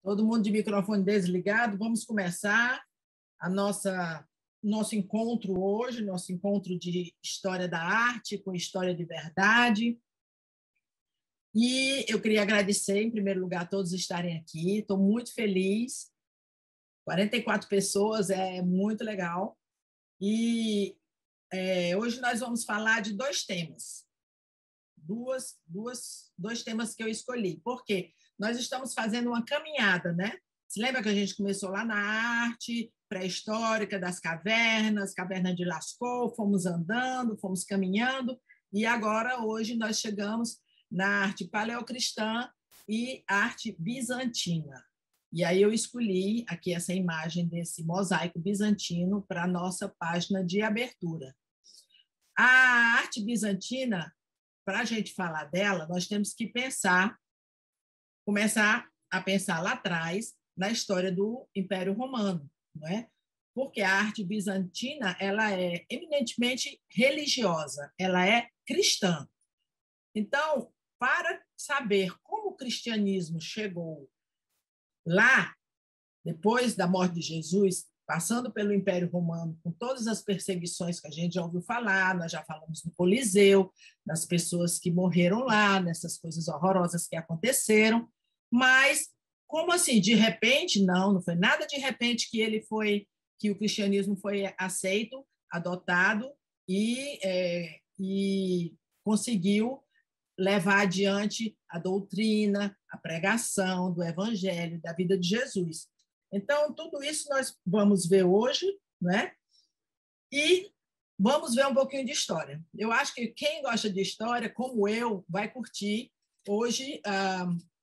Todo mundo de microfone desligado. Vamos começar nosso encontro hoje, nosso encontro de História da Arte com História de Verdade. E eu queria agradecer, em primeiro lugar, a todos estarem aqui. Estou muito feliz. 44 pessoas é muito legal. E hoje nós vamos falar de dois temas. Dois temas que eu escolhi. Por quê? Nós estamos fazendo uma caminhada, né? Você lembra que a gente começou lá na arte pré-histórica das cavernas, caverna de Lascaux, fomos andando, fomos caminhando, e agora, hoje, nós chegamos na arte paleocristã e arte bizantina. E aí eu escolhi aqui essa imagem desse mosaico bizantino para a nossa página de abertura. A arte bizantina, para a gente falar dela, nós temos que começar a pensar lá atrás na história do Império Romano, não é? Porque a arte bizantina ela é eminentemente religiosa, ela é cristã. Então, para saber como o cristianismo chegou lá, depois da morte de Jesus, passando pelo Império Romano, com todas as perseguições que a gente já ouviu falar, nós já falamos no Coliseu, das pessoas que morreram lá, nessas coisas horrorosas que aconteceram, mas como assim, de repente? Não foi nada de repente que o cristianismo foi aceito, adotado e conseguiu levar adiante a doutrina, a pregação do evangelho, da vida de Jesus. Então, tudo isso nós vamos ver hoje, né? E vamos ver um pouquinho de história. Eu acho que quem gosta de história, como eu, vai curtir hoje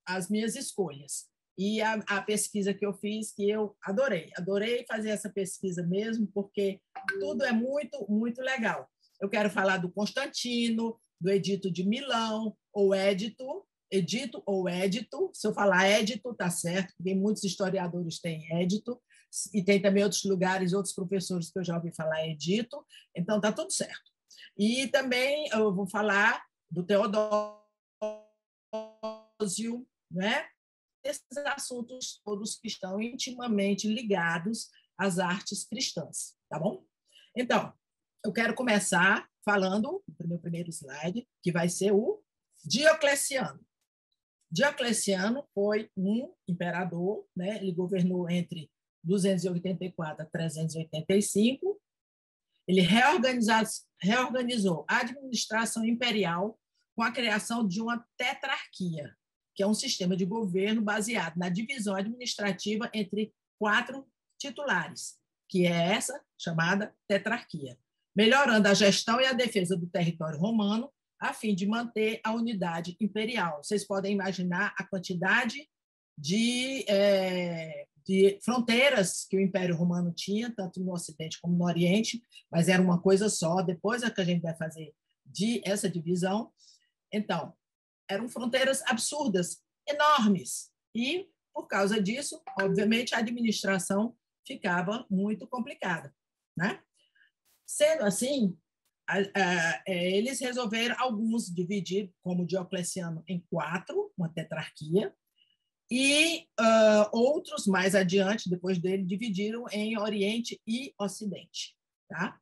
as minhas escolhas. E a pesquisa que eu fiz, que eu adorei fazer essa pesquisa mesmo, porque tudo é muito, muito legal. Eu quero falar do Constantino, do Edito de Milão, ou Edito ou Édito. Se eu falar Édito, está certo, porque muitos historiadores têm Édito, e tem também outros lugares, outros professores que eu já ouvi falar Edito, então está tudo certo. E também eu vou falar do Teodósio, né? Esses assuntos todos que estão intimamente ligados às artes cristãs, tá bom? Então, eu quero começar falando do meu primeiro slide, que vai ser o Diocleciano. Diocleciano foi um imperador, né? Ele governou entre 284 a 385. Ele reorganizou a administração imperial com a criação de uma tetrarquia, que é um sistema de governo baseado na divisão administrativa entre 4 titulares, que é essa chamada tetrarquia, melhorando a gestão e a defesa do território romano, a fim de manter a unidade imperial. Vocês podem imaginar a quantidade de fronteiras que o Império Romano tinha, tanto no Ocidente como no Oriente, mas era uma coisa só. Depois é que a gente vai fazer essa divisão. Então, eram fronteiras absurdas, enormes. E, por causa disso, obviamente, a administração ficava muito complicada, né? Sendo assim, eles resolveram, alguns dividir, como Diocleciano, em 4, uma tetrarquia, e outros, mais adiante, depois dele, dividiram em Oriente e Ocidente. Tá?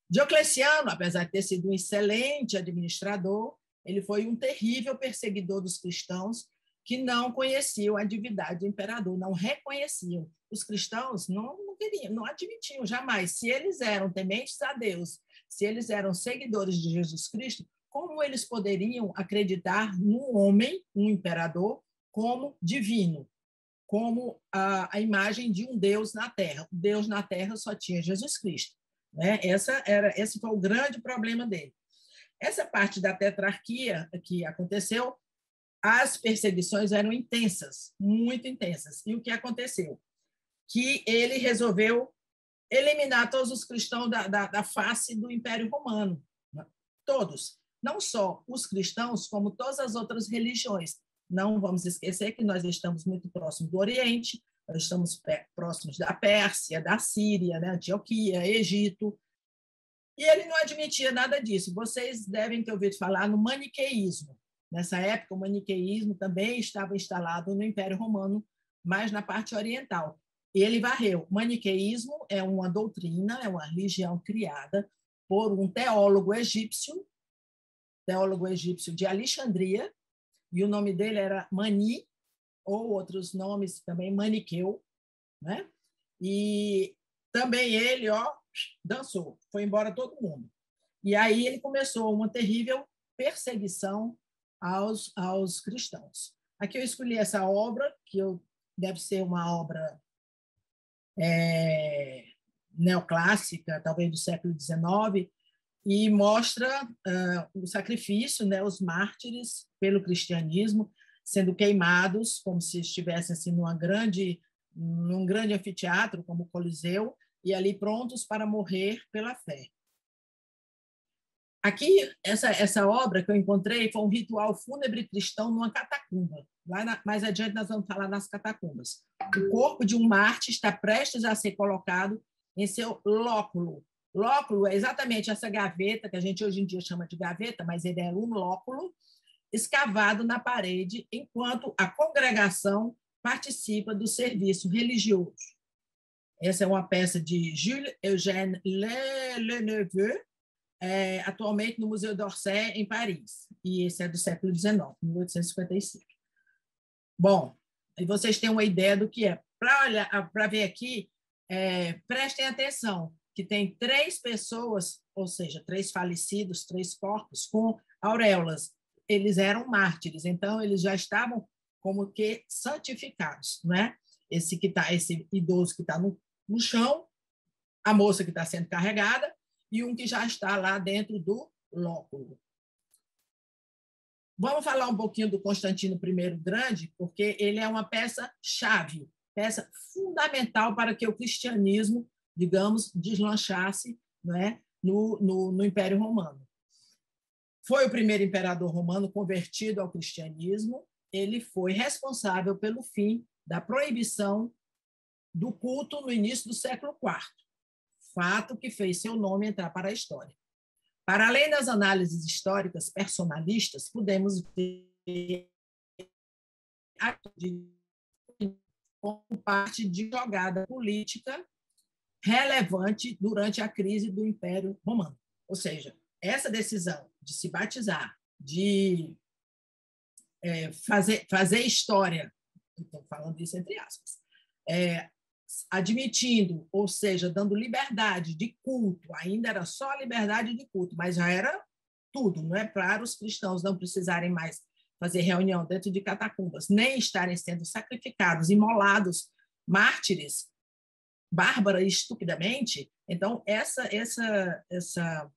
Diocleciano, apesar de ter sido um excelente administrador, ele foi um terrível perseguidor dos cristãos que não conheciam a divindade do imperador, não reconheciam. Os cristãos não queriam, não admitiam jamais. Se eles eram tementes a Deus, se eles eram seguidores de Jesus Cristo, como eles poderiam acreditar num homem, um imperador, como divino, como a imagem de um Deus na Terra? O Deus na Terra só tinha Jesus Cristo, né? Esse foi o grande problema dele. Essa parte da tetrarquia que aconteceu, as perseguições eram intensas, muito intensas. E o que aconteceu? Que ele resolveu eliminar todos os cristãos da face do Império Romano. Todos. Não só os cristãos, como todas as outras religiões. Não vamos esquecer que nós estamos muito próximos do Oriente, nós estamos próximos da Pérsia, da Síria, né? Antioquia, Egito. E ele não admitia nada disso. Vocês devem ter ouvido falar no maniqueísmo. Nessa época, o maniqueísmo também estava instalado no Império Romano mais na parte oriental. E ele varreu. O maniqueísmo é uma doutrina, é uma religião criada por um teólogo egípcio de Alexandria, e o nome dele era Mani, ou outros nomes também, Maniqueu, né? E também ele, dançou, foi embora todo mundo. E aí ele começou uma terrível perseguição aos cristãos. Aqui eu escolhi essa obra, que deve ser uma obra neoclássica, talvez do século XIX, e mostra o sacrifício, né, os mártires pelo cristianismo sendo queimados como se estivessem assim num grande anfiteatro como o Coliseu e ali prontos para morrer pela fé. Aqui essa obra que eu encontrei foi um ritual fúnebre cristão numa catacumba. Mais adiante nós vamos falar nas catacumbas. O corpo de um mártir está prestes a ser colocado em seu lóculo. Lóculo é exatamente essa gaveta que a gente hoje em dia chama de gaveta, mas ele é um lóculo escavado na parede enquanto a congregação participa do serviço religioso. Essa é uma peça de Jules Eugène Leneveu, atualmente no Museu d'Orsay, em Paris. E esse é do século XIX, 1855. Bom, e vocês têm uma ideia do que é. Para ver aqui, prestem atenção, que tem 3 pessoas, ou seja, 3 falecidos, 3 corpos, com auréolas. Eles eram mártires, então eles já estavam como que santificados, né? Esse idoso que está no chão, a moça que está sendo carregada e um que já está lá dentro do lóculo. Vamos falar um pouquinho do Constantino I Grande, porque ele é uma peça-chave, peça fundamental para que o cristianismo, digamos, deslanchasse, né, no Império Romano. Foi o primeiro imperador romano convertido ao cristianismo. Ele foi responsável pelo fim da proibição do culto no início do século IV, fato que fez seu nome entrar para a história. Para além das análises históricas personalistas, podemos ver como parte de jogada política relevante durante a crise do Império Romano. Ou seja, essa decisão de se batizar, de fazer história, estou falando isso entre aspas, admitindo, ou seja, dando liberdade de culto, ainda era só liberdade de culto, mas já era tudo, não é? Para os cristãos não precisarem mais fazer reunião dentro de catacumbas, nem estarem sendo sacrificados, imolados, mártires, bárbara e estupidamente. Então, essa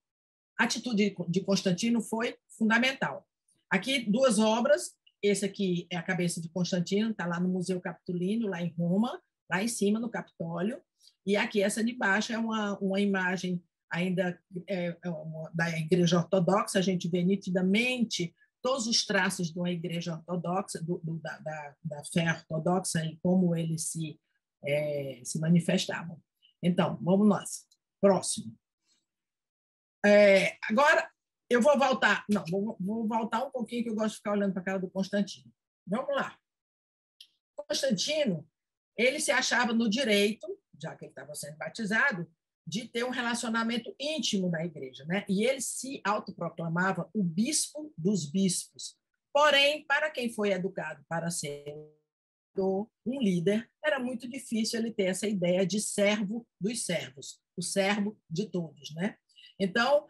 atitude de Constantino foi fundamental. Aqui, 2 obras. Esse aqui é a cabeça de Constantino, está lá no Museu Capitolino, lá em Roma, lá em cima, no Capitólio. E aqui, essa de baixo, é uma imagem ainda da Igreja Ortodoxa. A gente vê nitidamente todos os traços de uma igreja ortodoxa, da fé ortodoxa, e como eles se manifestavam. Então, vamos nós. Próximo. Agora, eu vou voltar. Não, vou voltar um pouquinho, que eu gosto de ficar olhando para a cara do Constantino. Vamos lá. Constantino, ele se achava no direito, já que ele estava sendo batizado, de ter um relacionamento íntimo na igreja, né? E ele se autoproclamava o bispo dos bispos. Porém, para quem foi educado para ser um líder, era muito difícil ele ter essa ideia de servo dos servos, o servo de todos, né? Então,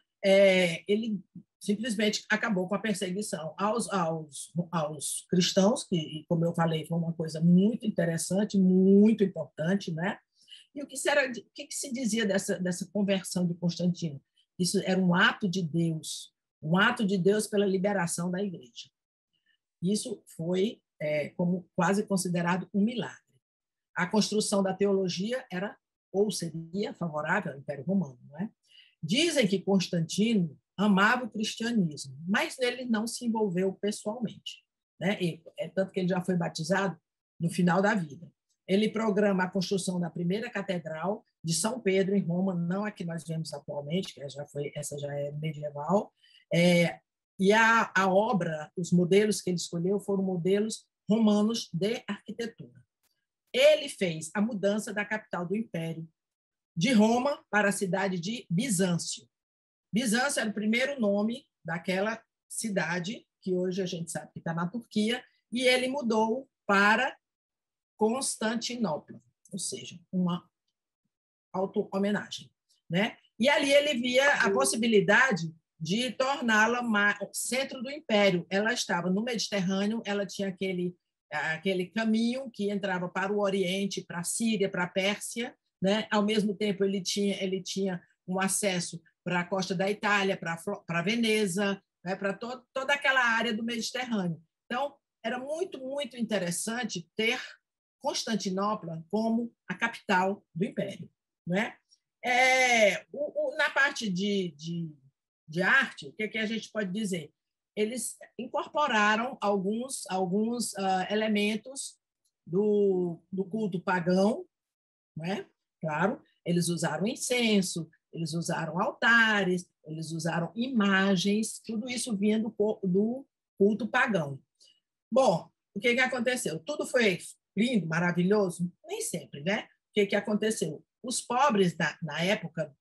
ele simplesmente acabou com a perseguição aos cristãos, que, como eu falei, foi uma coisa muito interessante, muito importante, né? E o que se dizia dessa conversão de Constantino? Isso era um ato de Deus pela liberação da igreja. Isso foi como quase considerado um milagre. A construção da teologia era ou seria favorável ao Império Romano, não é? Dizem que Constantino amava o cristianismo, mas ele não se envolveu pessoalmente, né? Tanto que ele já foi batizado no final da vida. Ele programa a construção da primeira catedral de São Pedro, em Roma, não a que nós vemos atualmente, que essa já é medieval. E a obra, os modelos que ele escolheu foram modelos romanos de arquitetura. ele fez a mudança da capital do Império, de Roma para a cidade de Bizâncio. Bizâncio era o primeiro nome daquela cidade, que hoje a gente sabe que está na Turquia, e ele mudou para Constantinopla, ou seja, uma auto-homenagem, né? E ali ele via a possibilidade de torná-la centro do império. Ela estava no Mediterrâneo, ela tinha aquele caminho que entrava para o Oriente, para a Síria, para a Pérsia, né? Ao mesmo tempo ele tinha um acesso para a costa da Itália, para Veneza, né? Para toda aquela área do Mediterrâneo. Então, era muito, muito interessante ter Constantinopla como a capital do império, né? Na parte de arte, o que a gente pode dizer? Eles incorporaram alguns elementos do culto pagão, né? Claro, eles usaram incenso, eles usaram altares, eles usaram imagens, tudo isso vinha do culto pagão. Bom, o que aconteceu? Tudo foi lindo, maravilhoso? Nem sempre, né? O que aconteceu? Os pobres, na época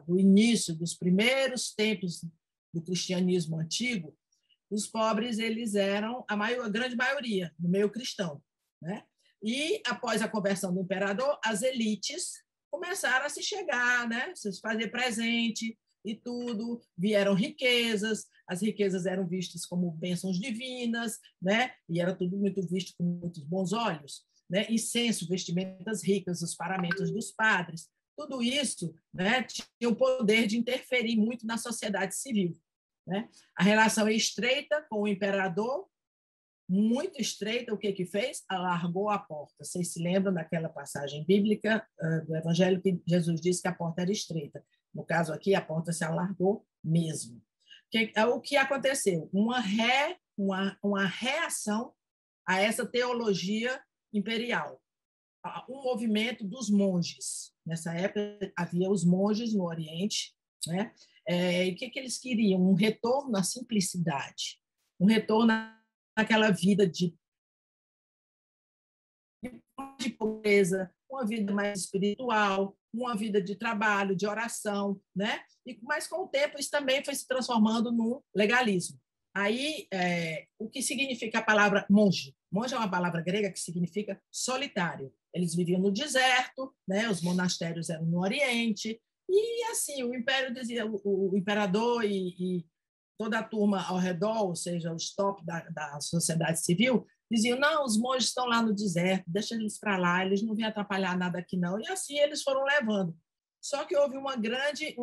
do início dos primeiros tempos do cristianismo antigo, os pobres eles eram a grande maioria no meio cristão, né? E após a conversão do imperador, as elites começaram a se chegar, né? Se fazer presente e tudo, vieram riquezas, as riquezas eram vistas como bênçãos divinas, né? E era tudo muito visto com muitos bons olhos, né? Incenso, vestimentas ricas, os paramentos dos padres, tudo isso, né, tinha o poder de interferir muito na sociedade civil, né? A relação é estreita com o imperador, muito estreita, o que fez? Alargou a porta. Vocês se lembram daquela passagem bíblica do Evangelho que Jesus disse que a porta era estreita. No caso aqui, a porta se alargou mesmo. O que aconteceu? Uma reação a essa teologia imperial. Um movimento dos monges. Nessa época, havia os monges no Oriente, né? E o que eles queriam? Um retorno à simplicidade, um retorno àquela vida de pobreza, uma vida mais espiritual, uma vida de trabalho, de oração, né? Mas com o tempo isso também foi se transformando no legalismo. Aí, o que significa a palavra monge? Monge é uma palavra grega que significa solitário. Eles viviam no deserto, né? Os monastérios eram no Oriente, e assim, o império dizia, o imperador e toda a turma ao redor, ou seja, os top da sociedade civil, diziam, não, os monges estão lá no deserto, deixa eles para lá, eles não vêm atrapalhar nada aqui não. E assim eles foram levando. Só que houve uma grande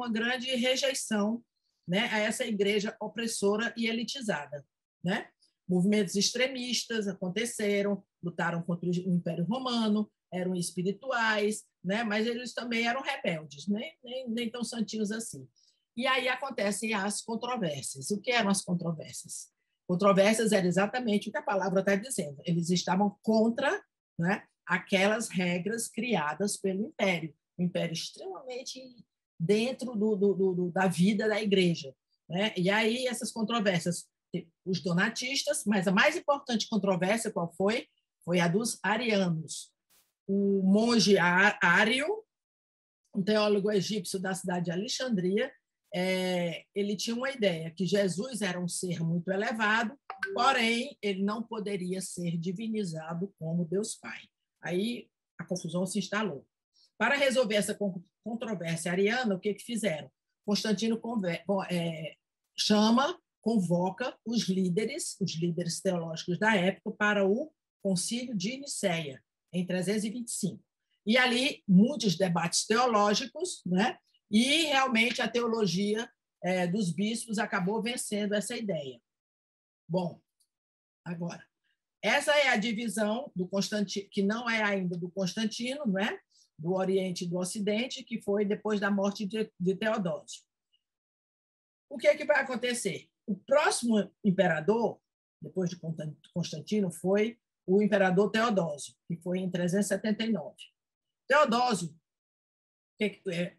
rejeição, né, a essa igreja opressora e elitizada, né? Movimentos extremistas aconteceram, lutaram contra o Império Romano, eram espirituais, né? Mas eles também eram rebeldes, nem tão santinhos assim. E aí acontecem as controvérsias. O que eram as controvérsias? Controvérsias era exatamente o que a palavra está dizendo. Eles estavam contra, né, aquelas regras criadas pelo Império. O Império extremamente dentro da vida da igreja, né? E aí essas controvérsias, os donatistas, mas a mais importante controvérsia qual foi? Foi a dos arianos. O monge Ário, um teólogo egípcio da cidade de Alexandria, ele tinha uma ideia que Jesus era um ser muito elevado, porém ele não poderia ser divinizado como Deus Pai. Aí a confusão se instalou. Para resolver essa controvérsia ariana, o que fizeram? Constantino convoca os líderes teológicos da época para o Concílio de Nicéia, em 325. E ali, muitos debates teológicos, né? E realmente a teologia dos bispos acabou vencendo essa ideia. Bom, agora, essa é a divisão do Constantino, que não é ainda do Constantino, né? Do Oriente e do Ocidente, que foi depois da morte de Teodósio. O que vai acontecer? O próximo imperador, depois de Constantino, foi o imperador Teodósio, que foi em 379. Teodósio,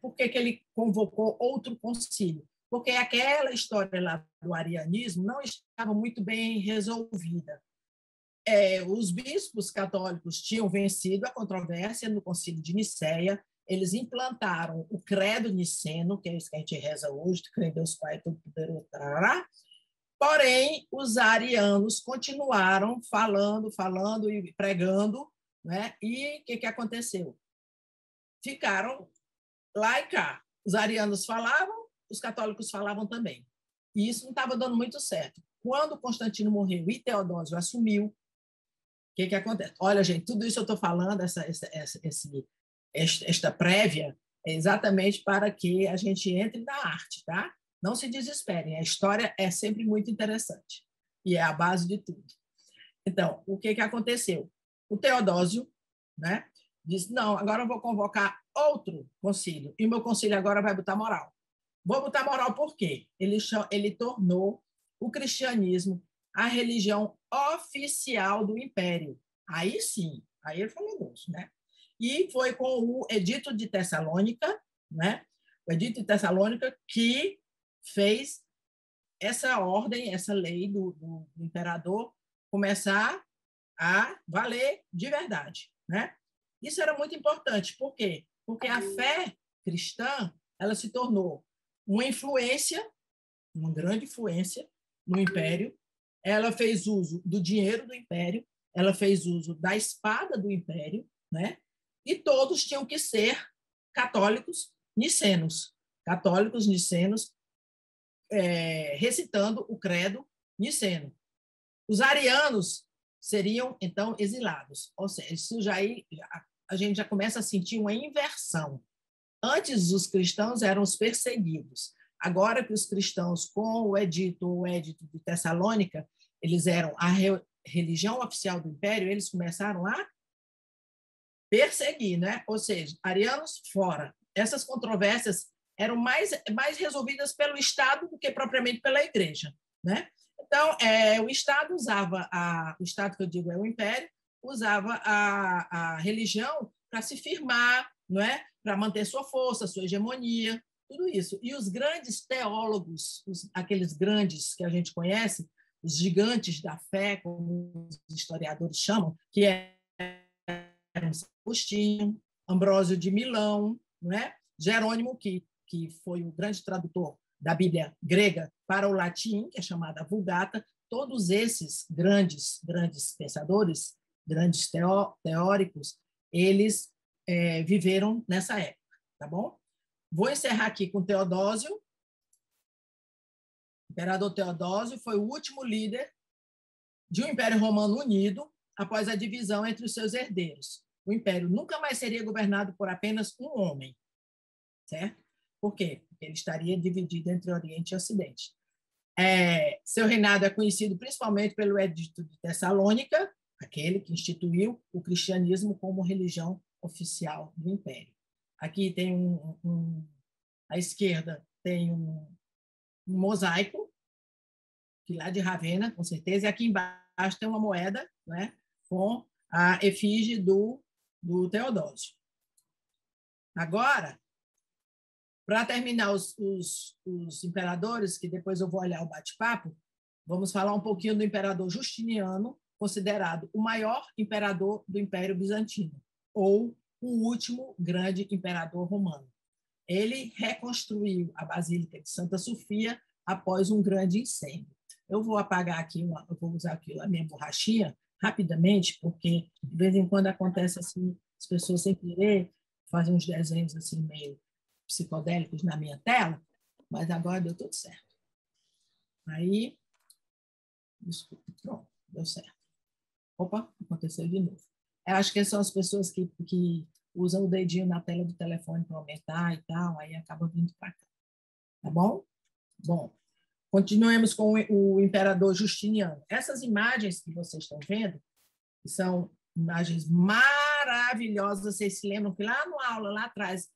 por que ele convocou outro concílio? Porque aquela história lá do arianismo não estava muito bem resolvida. os bispos católicos tinham vencido a controvérsia no Concílio de Nicéia, eles implantaram o credo niceno, que é isso que a gente reza hoje, crê em Deus Pai Todo-Poderoso, porém, os arianos continuaram falando e pregando, né? E o que aconteceu? Ficaram lá e cá. Os arianos falavam, os católicos falavam também. E isso não estava dando muito certo. Quando Constantino morreu e Teodósio assumiu, o que acontece? Olha, gente, tudo isso eu estou falando, esta prévia, é exatamente para que a gente entre na arte, tá? Não se desesperem, a história é sempre muito interessante e é a base de tudo. Então, o que aconteceu? O Teodósio, né, disse, não, agora eu vou convocar outro concílio, e o meu concílio agora vai botar moral. Vou botar moral por quê? Ele tornou o cristianismo a religião oficial do império. Aí sim, aí ele falou grosso, né? E foi com o Edito de Tessalônica, né? O Edito de Tessalônica que fez essa ordem, essa lei do imperador começar a valer de verdade, né? Isso era muito importante. Por quê? Porque a fé cristã ela se tornou uma influência, uma grande influência no império. Ela fez uso do dinheiro do império, ela fez uso da espada do império, né? E todos tinham que ser católicos nicenos, recitando o credo niceno. Os arianos seriam, então, exilados. Ou seja, isso a gente já começa a sentir uma inversão. Antes, os cristãos eram os perseguidos. Agora que os cristãos, com o Edito de Tessalônica, eles eram a religião oficial do império, eles começaram a perseguir, né? Ou seja, arianos fora. Essas controvérsias eram mais resolvidas pelo Estado do que propriamente pela Igreja, né? Então, o Estado usava, o Estado que eu digo é o Império, usava a religião para se firmar, não é? Para manter sua força, sua hegemonia, tudo isso. E os grandes teólogos, aqueles grandes que a gente conhece, os gigantes da fé, como os historiadores chamam, que eram Agostinho, Ambrósio de Milão, não é? Jerônimo, que foi o grande tradutor da Bíblia grega para o latim, que é chamada Vulgata. Todos esses grandes pensadores, grandes teóricos, eles viveram nessa época, tá bom? Vou encerrar aqui com Teodósio. O imperador Teodósio foi o último líder de um Império Romano unido após a divisão entre os seus herdeiros. O império nunca mais seria governado por apenas um homem, certo? Por quê? Porque ele estaria dividido entre Oriente e Ocidente. Seu reinado é conhecido principalmente pelo Edito de Tessalônica, aquele que instituiu o cristianismo como religião oficial do império. Aqui tem à esquerda tem um mosaico, que lá de Ravenna, com certeza, e aqui embaixo tem uma moeda, né, com a efígie do Teodósio. Agora, para terminar os imperadores, que depois eu vou olhar o bate-papo, vamos falar um pouquinho do imperador Justiniano, considerado o maior imperador do Império Bizantino, ou o último grande imperador romano. Ele reconstruiu a Basílica de Santa Sofia após um grande incêndio. Eu vou apagar aqui, eu vou usar aqui a minha borrachinha rapidamente, porque de vez em quando acontece assim, as pessoas sem querer fazem uns desenhos assim meio psicodélicos na minha tela, mas agora deu tudo certo. Aí, desculpa, pronto, deu certo. Opa, aconteceu de novo. Eu acho que são as pessoas que usam o dedinho na tela do telefone para aumentar e tal, aí acaba vindo para cá. Tá bom? Bom, continuemos com o imperador Justiniano. Essas imagens que vocês estão vendo são imagens maravilhosas. Vocês se lembram que lá na aula, lá atrás,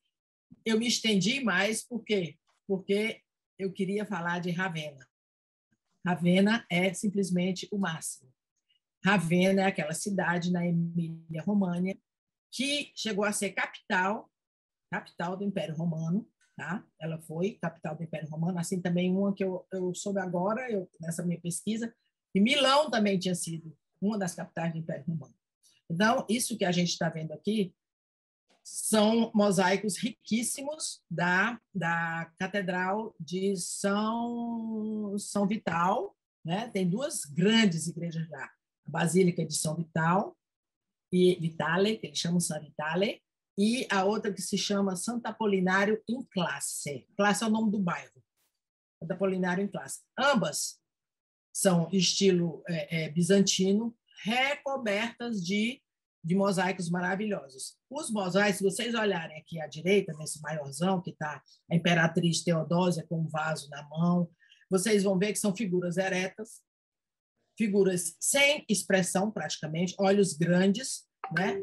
eu me estendi mais, por quê? Porque eu queria falar de Ravenna. Ravenna é simplesmente o máximo. Ravenna é aquela cidade na Emília-Romagna que chegou a ser capital do Império Romano, tá? Ela foi capital do Império Romano, assim também uma que eu soube agora, nessa minha pesquisa, e Milão também tinha sido uma das capitais do Império Romano. Então, isso que a gente está vendo aqui são mosaicos riquíssimos da Catedral de São Vital, né? Tem duas grandes igrejas lá, a Basílica de São Vital e Vitale, que eles chamam São Vitale, e a outra que se chama Santo Apolinário em Classe. Classe é o nome do bairro. Santo Apolinário em Classe. Ambas são estilo bizantino, recobertas de mosaicos maravilhosos. Os mosaicos, se vocês olharem aqui à direita, nesse maiorzão, que está a Imperatriz Teodósia com um vaso na mão, vocês vão ver que são figuras eretas, figuras sem expressão, praticamente, olhos grandes, né?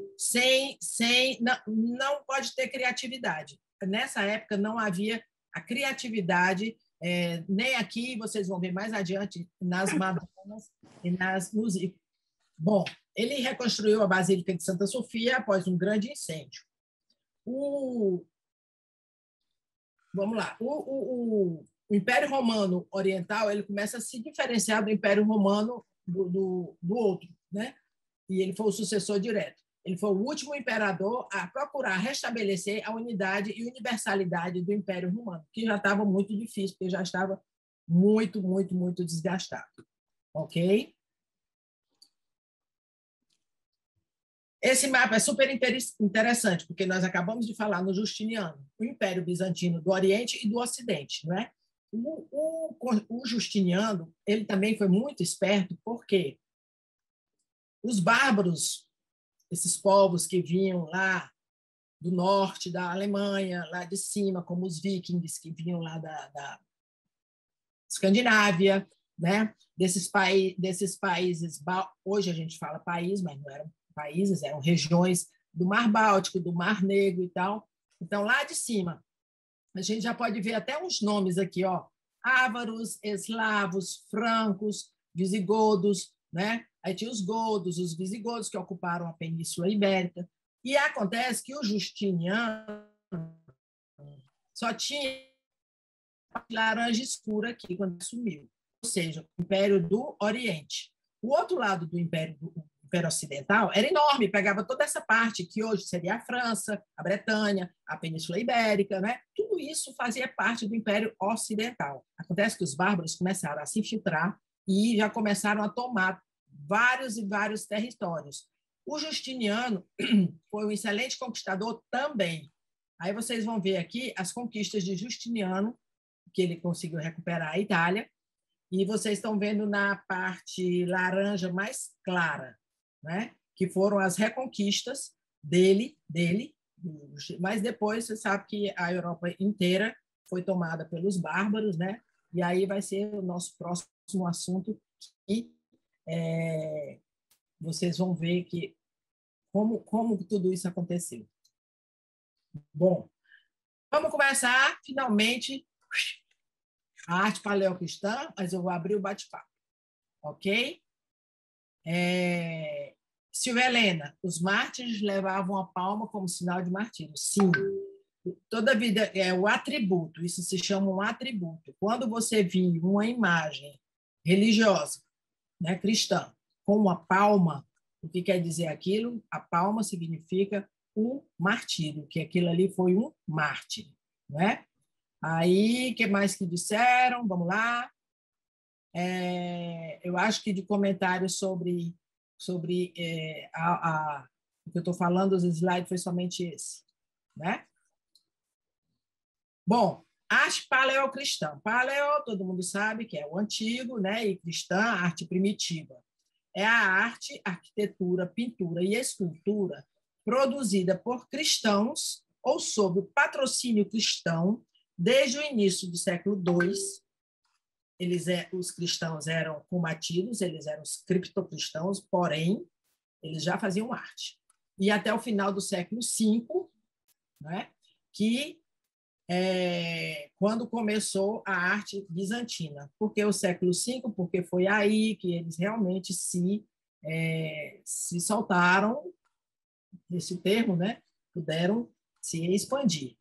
Não pode ter criatividade. Nessa época não havia a criatividade, nem aqui, vocês vão ver mais adiante, nas Madonas e nos ícones. Bom, ele reconstruiu a Basílica de Santa Sofia após um grande incêndio. Vamos lá. O Império Romano Oriental ele começa a se diferenciar do Império Romano do outro, né? E ele foi o sucessor direto. Ele foi o último imperador a procurar restabelecer a unidade e universalidade do Império Romano, que já estava muito difícil, porque já estava muito, muito, muito desgastado. Ok? Esse mapa é super interessante, porque nós acabamos de falar no Justiniano, o Império Bizantino do Oriente e do Ocidente, não é? O Justiniano, ele também foi muito esperto, porque os bárbaros, esses povos que vinham lá do norte da Alemanha, lá de cima, como os vikings que vinham lá da Escandinávia, né? Desses países, hoje a gente fala país, mas não eram países, eram regiões do Mar Báltico, do Mar Negro e tal. Então, lá de cima, a gente já pode ver até uns nomes aqui, ó, ávaros, eslavos, francos, visigodos, né? Aí tinha os godos, os visigodos que ocuparam a Península Ibérica. E acontece que o Justiniano só tinha laranja escura aqui quando assumiu, ou seja, o Império do Oriente. O outro lado do Império Ocidental era enorme, pegava toda essa parte que hoje seria a França, a Bretanha, a Península Ibérica, né? Tudo isso fazia parte do Império Ocidental. Acontece que os bárbaros começaram a se infiltrar e já começaram a tomar vários e vários territórios. O Justiniano foi um excelente conquistador também. Aí vocês vão ver aqui as conquistas de Justiniano, que ele conseguiu recuperar a Itália, e vocês estão vendo na parte laranja mais clara, né? Que foram as reconquistas dele, mas depois você sabe que a Europa inteira foi tomada pelos bárbaros, né? E aí vai ser o nosso próximo assunto, que vocês vão ver que como tudo isso aconteceu. Bom, vamos começar finalmente a arte paleocristã, mas eu vou abrir o bate-papo, ok? Silvia Helena, os mártires levavam a palma como sinal de martírio. Sim, toda vida é o atributo, isso se chama um atributo. Quando você vê uma imagem religiosa, né, cristã, com uma palma, o que quer dizer aquilo? A palma significa um martírio, que aquilo ali foi um mártir, não é? Aí, o que mais que disseram? Vamos lá. Eu acho que de comentários sobre o que eu estou falando, os slides foi somente esse, né? Bom, arte paleocristã. Paleo, todo mundo sabe que é o antigo, né? E cristã, arte primitiva. É a arte, arquitetura, pintura e escultura produzida por cristãos ou sob o patrocínio cristão desde o início do século II. Os cristãos eram combatidos, eles eram os criptocristãos, porém, eles já faziam arte. E até o final do século V, né, que quando começou a arte bizantina. Por que o século V? Porque foi aí que eles realmente se soltaram, esse termo, né, puderam se expandir.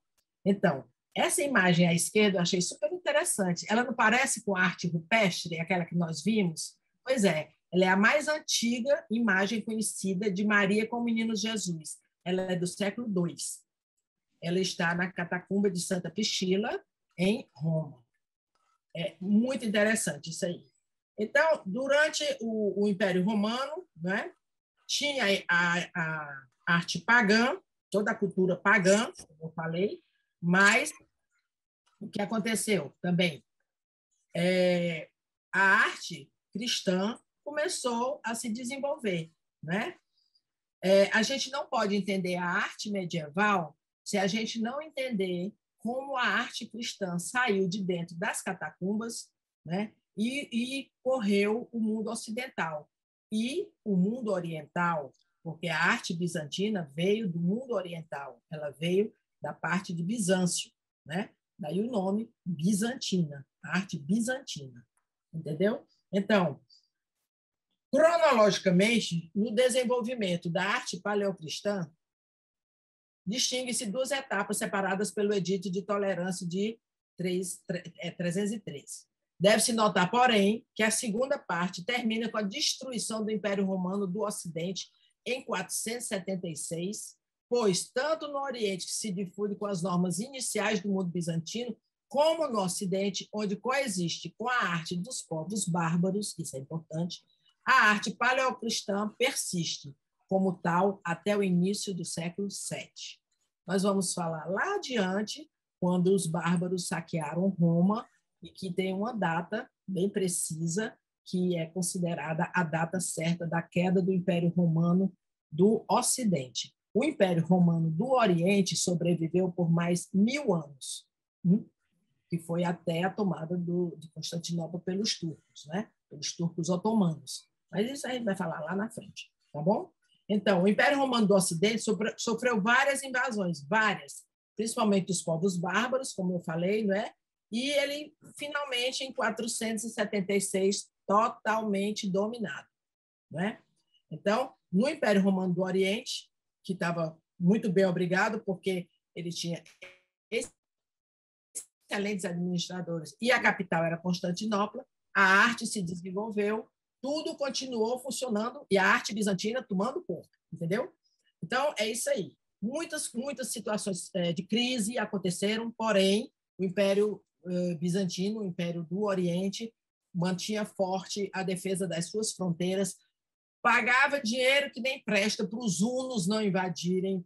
Então, essa imagem à esquerda eu achei super interessante. Ela não parece com a arte rupestre, aquela que nós vimos? Pois é, Ela é a mais antiga imagem conhecida de Maria com o menino Jesus. Ela é do século II. Ela está na catacumba de Santa Priscila, em Roma. É muito interessante isso aí. Então, durante o Império Romano, né, tinha a arte pagã, toda a cultura pagã, como eu falei, mas o que aconteceu também? A arte cristã começou a se desenvolver, né? A gente não pode entender a arte medieval se a gente não entender como a arte cristã saiu de dentro das catacumbas, né? E correu o mundo ocidental. E o mundo oriental, porque a arte bizantina veio do mundo oriental, ela veio da parte de Bizâncio, né? Daí o nome bizantina, a arte bizantina, entendeu? Então, cronologicamente, no desenvolvimento da arte paleocristã, distingue-se duas etapas separadas pelo Edito de Tolerância de 303. Deve-se notar, porém, que a segunda parte termina com a destruição do Império Romano do Ocidente em 476, pois, tanto no Oriente, que se difunde com as normas iniciais do mundo bizantino, como no Ocidente, onde coexiste com a arte dos povos bárbaros, isso é importante, a arte paleocristã persiste como tal até o início do século VII. Nós vamos falar lá adiante, quando os bárbaros saquearam Roma, e que tem uma data bem precisa, que é considerada a data certa da queda do Império Romano do Ocidente. O Império Romano do Oriente sobreviveu por mais 1000 anos, que foi até a tomada de Constantinopla pelos turcos, né? Pelos turcos otomanos. Mas isso a gente vai falar lá na frente, tá bom? Então, o Império Romano do Ocidente sofreu várias invasões, várias, principalmente dos povos bárbaros, como eu falei, não é? E ele, finalmente, em 476, totalmente dominado, não é? Então, no Império Romano do Oriente, que estava muito bem obrigado, porque ele tinha excelentes administradores e a capital era Constantinopla, a arte se desenvolveu, tudo continuou funcionando e a arte bizantina tomando conta, entendeu? Então, é isso aí. Muitas situações de crise aconteceram, porém, o Império Bizantino, o Império do Oriente, mantinha forte a defesa das suas fronteiras, pagava dinheiro que nem presta para os hunos não invadirem,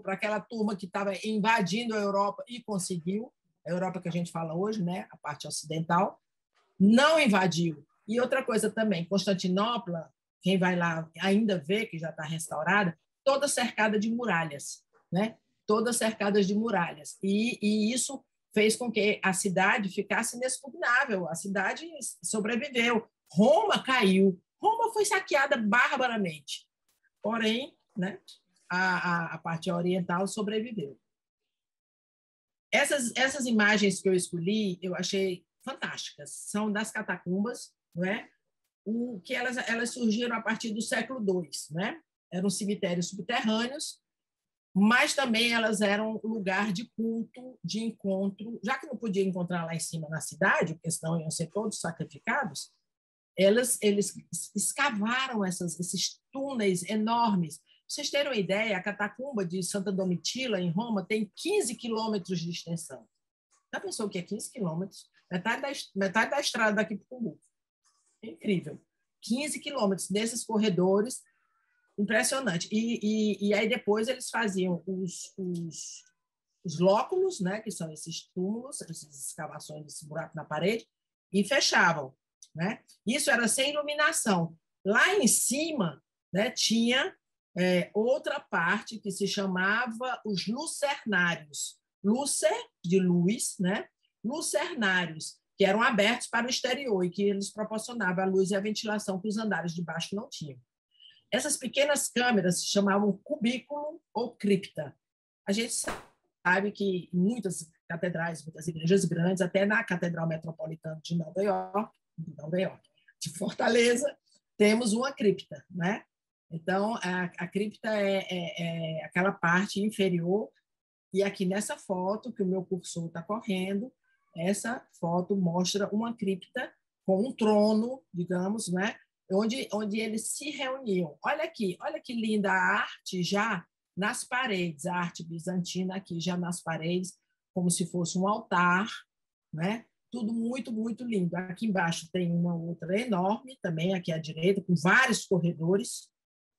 para aquela turma que estava invadindo a Europa e conseguiu, a Europa que a gente fala hoje, né, a parte ocidental, não invadiu. E outra coisa também, Constantinopla, quem vai lá ainda vê que já está restaurada, toda cercada de muralhas, né? Todas cercadas de muralhas. E isso fez com que a cidade ficasse inexpugnável, a cidade sobreviveu. Roma caiu, Roma foi saqueada barbaramente, porém, né, a parte oriental sobreviveu. Essas imagens que eu escolhi, eu achei fantásticas. São das catacumbas, não é? O que elas surgiram a partir do século II, né? Eram cemitérios subterrâneos, mas também elas eram lugar de culto, de encontro. Já que não podia encontrar lá em cima na cidade, porque senão iam ser todos sacrificados, eles escavaram esses túneis enormes. Pra vocês terem uma ideia, a catacumba de Santa Domitila, em Roma, tem 15 quilômetros de extensão. Já pensou o que é 15 quilômetros? Metade da estrada daqui para o Cumbu. É incrível. 15 quilômetros desses corredores, impressionante. E aí depois eles faziam os lóculos, né, que são esses túmulos, essas escavações, esse buraco na parede, e fechavam, né? Isso era sem iluminação. Lá em cima, né, tinha outra parte que se chamava os lucernários. Lucer, de luz, né? Lucernários, que eram abertos para o exterior e que eles proporcionavam a luz e a ventilação que os andares de baixo não tinham. Essas pequenas câmeras se chamavam cubículo ou cripta. A gente sabe que em muitas catedrais, muitas igrejas grandes, até na Catedral Metropolitana de Nova York, de Fortaleza, temos uma cripta, né? Então, a cripta é aquela parte inferior, e aqui nessa foto, que o meu cursor está correndo, essa foto mostra uma cripta com um trono, digamos, né? onde eles se reuniam. Olha aqui, olha que linda a arte já nas paredes, a arte bizantina aqui já nas paredes, como se fosse um altar, né? Tudo muito, muito lindo. Aqui embaixo tem uma outra enorme, também aqui à direita, com vários corredores,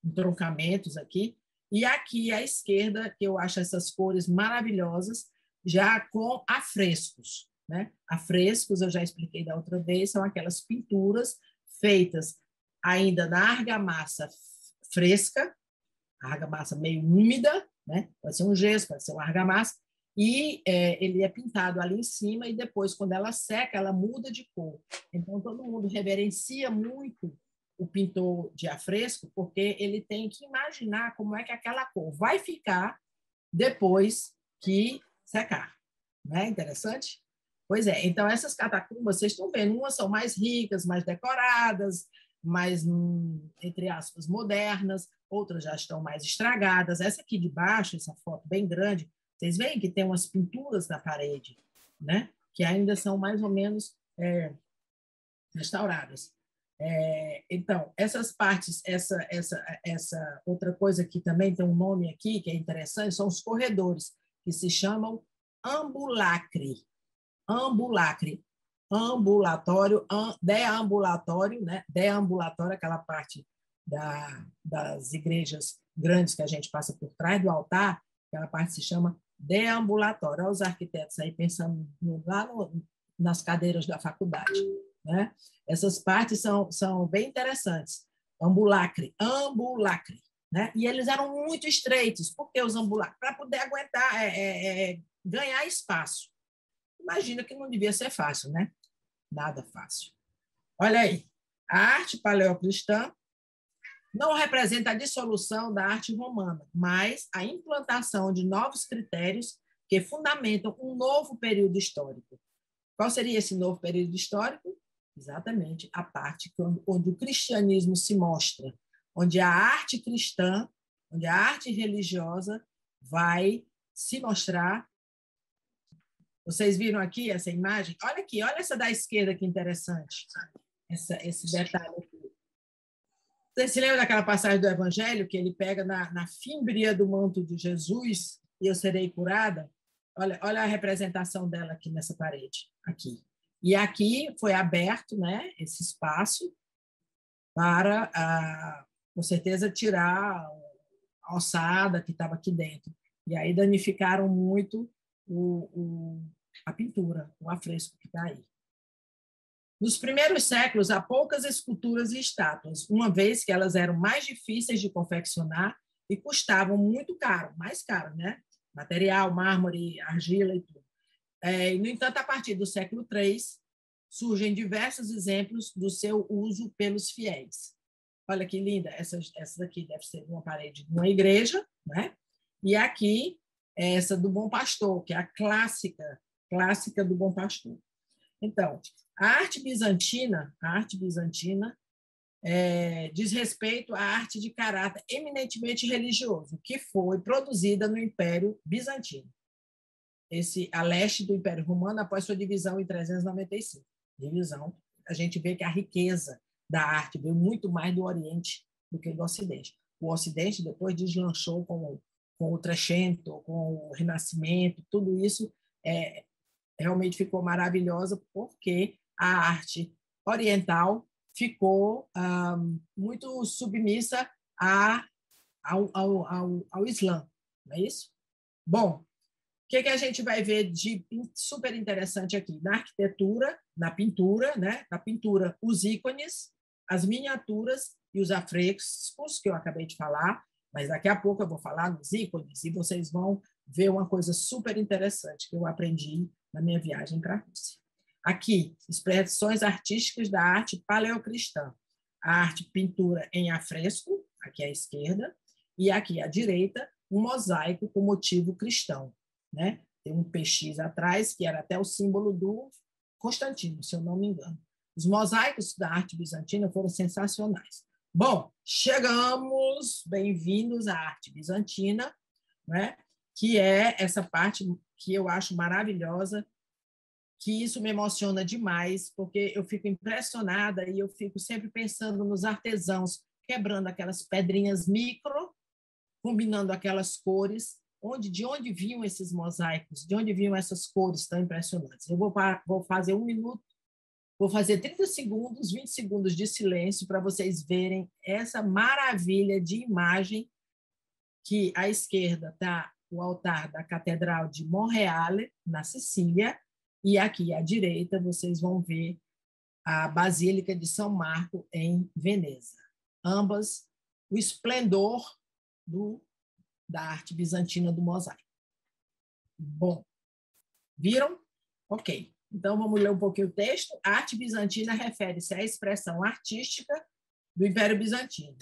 entroncamentos aqui. E aqui à esquerda, que eu acho essas cores maravilhosas, já com afrescos, né? Afrescos, eu já expliquei da outra vez, são aquelas pinturas feitas ainda na argamassa fresca, argamassa meio úmida, né? Pode ser um gesso, pode ser uma argamassa, e ele é pintado ali em cima e depois, quando ela seca, ela muda de cor. Então, todo mundo reverencia muito o pintor de afresco, porque ele tem que imaginar como é que aquela cor vai ficar depois que secar. Não é interessante? Pois é, então essas catacumbas, vocês estão vendo, umas são mais ricas, mais decoradas, mais, entre aspas, modernas, outras já estão mais estragadas. Essa aqui de baixo, essa foto bem grande, vocês veem que tem umas pinturas na parede, né? Que ainda são mais ou menos restauradas. Então, essas partes, essa outra coisa que também tem um nome aqui, que é interessante, são os corredores, que se chamam ambulacre. Ambulacre. Ambulatório, deambulatório, né? Deambulatório, aquela parte das igrejas grandes que a gente passa por trás do altar, aquela parte se chama deambulatório. Olha os arquitetos aí pensando lá nas cadeiras da faculdade, né? Essas partes são bem interessantes. Ambulacre, ambulacre, né? E eles eram muito estreitos. Por que os ambulacres? Para poder aguentar, ganhar espaço. Imagina que não devia ser fácil, né? Nada fácil. Olha aí, a arte paleocristã não representa a dissolução da arte romana, mas a implantação de novos critérios que fundamentam um novo período histórico. Qual seria esse novo período histórico? Exatamente a parte onde o cristianismo se mostra, onde a arte cristã, onde a arte religiosa vai se mostrar. Vocês viram aqui essa imagem? Olha aqui, olha essa da esquerda, que interessante. Esse detalhe aqui. Você se lembra daquela passagem do Evangelho que ele pega na fímbria do manto de Jesus e eu serei curada? Olha a representação dela aqui nessa parede. Aqui. E aqui foi aberto, né, esse espaço para, com certeza, tirar a ossada que estava aqui dentro. E aí danificaram muito a pintura, o afresco que está aí. Nos primeiros séculos, há poucas esculturas e estátuas, uma vez que elas eram mais difíceis de confeccionar e custavam muito caro, mais caro, né? Material, mármore, argila e tudo. No entanto, a partir do século III, surgem diversos exemplos do seu uso pelos fiéis. Olha que linda, essa daqui deve ser uma parede de uma igreja, né? E aqui, essa do Bom Pastor, que é a clássica do Bom Pastor. Então, a arte bizantina diz respeito à arte de caráter eminentemente religioso, que foi produzida no Império Bizantino, a leste do Império Romano, após sua divisão em 395. A gente vê que a riqueza da arte veio muito mais do Oriente do que do Ocidente. O Ocidente depois deslanchou com o Trecento, com o Renascimento, tudo isso realmente ficou maravilhosa porque a arte oriental ficou muito submissa ao Islã, não é isso? Bom, o que a gente vai ver de super interessante aqui? Na arquitetura, na pintura, né? Na pintura, os ícones, as miniaturas e os afrescos, que eu acabei de falar, mas daqui a pouco eu vou falar nos ícones e vocês vão ver uma coisa super interessante que eu aprendi na minha viagem para a Rússia. Aqui, expressões artísticas da arte paleocristã. A arte pintura em afresco, aqui à esquerda, e aqui à direita, um mosaico com motivo cristão, né? Tem um PX atrás, que era até o símbolo do Constantino, se eu não me engano. Os mosaicos da arte bizantina foram sensacionais. Bom, chegamos, bem-vindos à arte bizantina, né? Que é essa parte que eu acho maravilhosa, que isso me emociona demais, porque eu fico impressionada e eu fico sempre pensando nos artesãos quebrando aquelas pedrinhas micro, combinando aquelas cores, de onde vinham esses mosaicos, de onde vinham essas cores tão impressionantes. Eu vou fazer 1 minuto, vou fazer 30 segundos, 20 segundos de silêncio para vocês verem essa maravilha de imagem que à esquerda está o altar da Catedral de Monreale, na Sicília, e aqui à direita vocês vão ver a Basílica de São Marco, em Veneza. Ambas o esplendor da arte bizantina do mosaico. Bom, viram? Ok. Então, vamos ler um pouquinho o texto. A arte bizantina refere-se à expressão artística do Império Bizantino.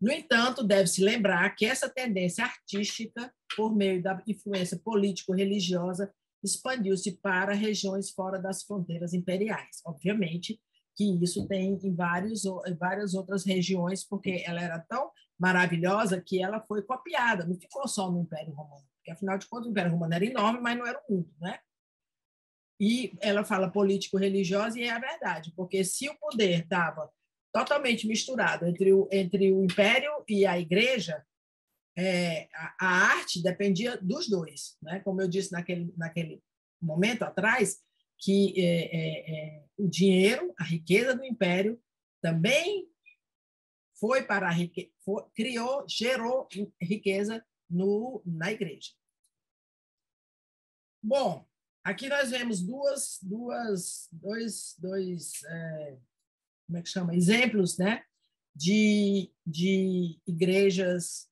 No entanto, deve-se lembrar que essa tendência artística, por meio da influência político-religiosa, expandiu-se para regiões fora das fronteiras imperiais. Obviamente que isso tem em várias outras regiões, porque ela era tão maravilhosa que ela foi copiada, não ficou só no Império Romano, porque, afinal de contas, o Império Romano era enorme, mas não era o mundo, né? E ela fala político-religiosa, e é a verdade, porque se o poder estava totalmente misturado entre o Império e a Igreja, a arte dependia dos dois, né? Como eu disse naquele momento atrás, que o dinheiro, a riqueza do Império, também foi para a riqueza, gerou riqueza na Igreja. Bom, aqui nós vemos dois como é que chama? Exemplos, né? de igrejas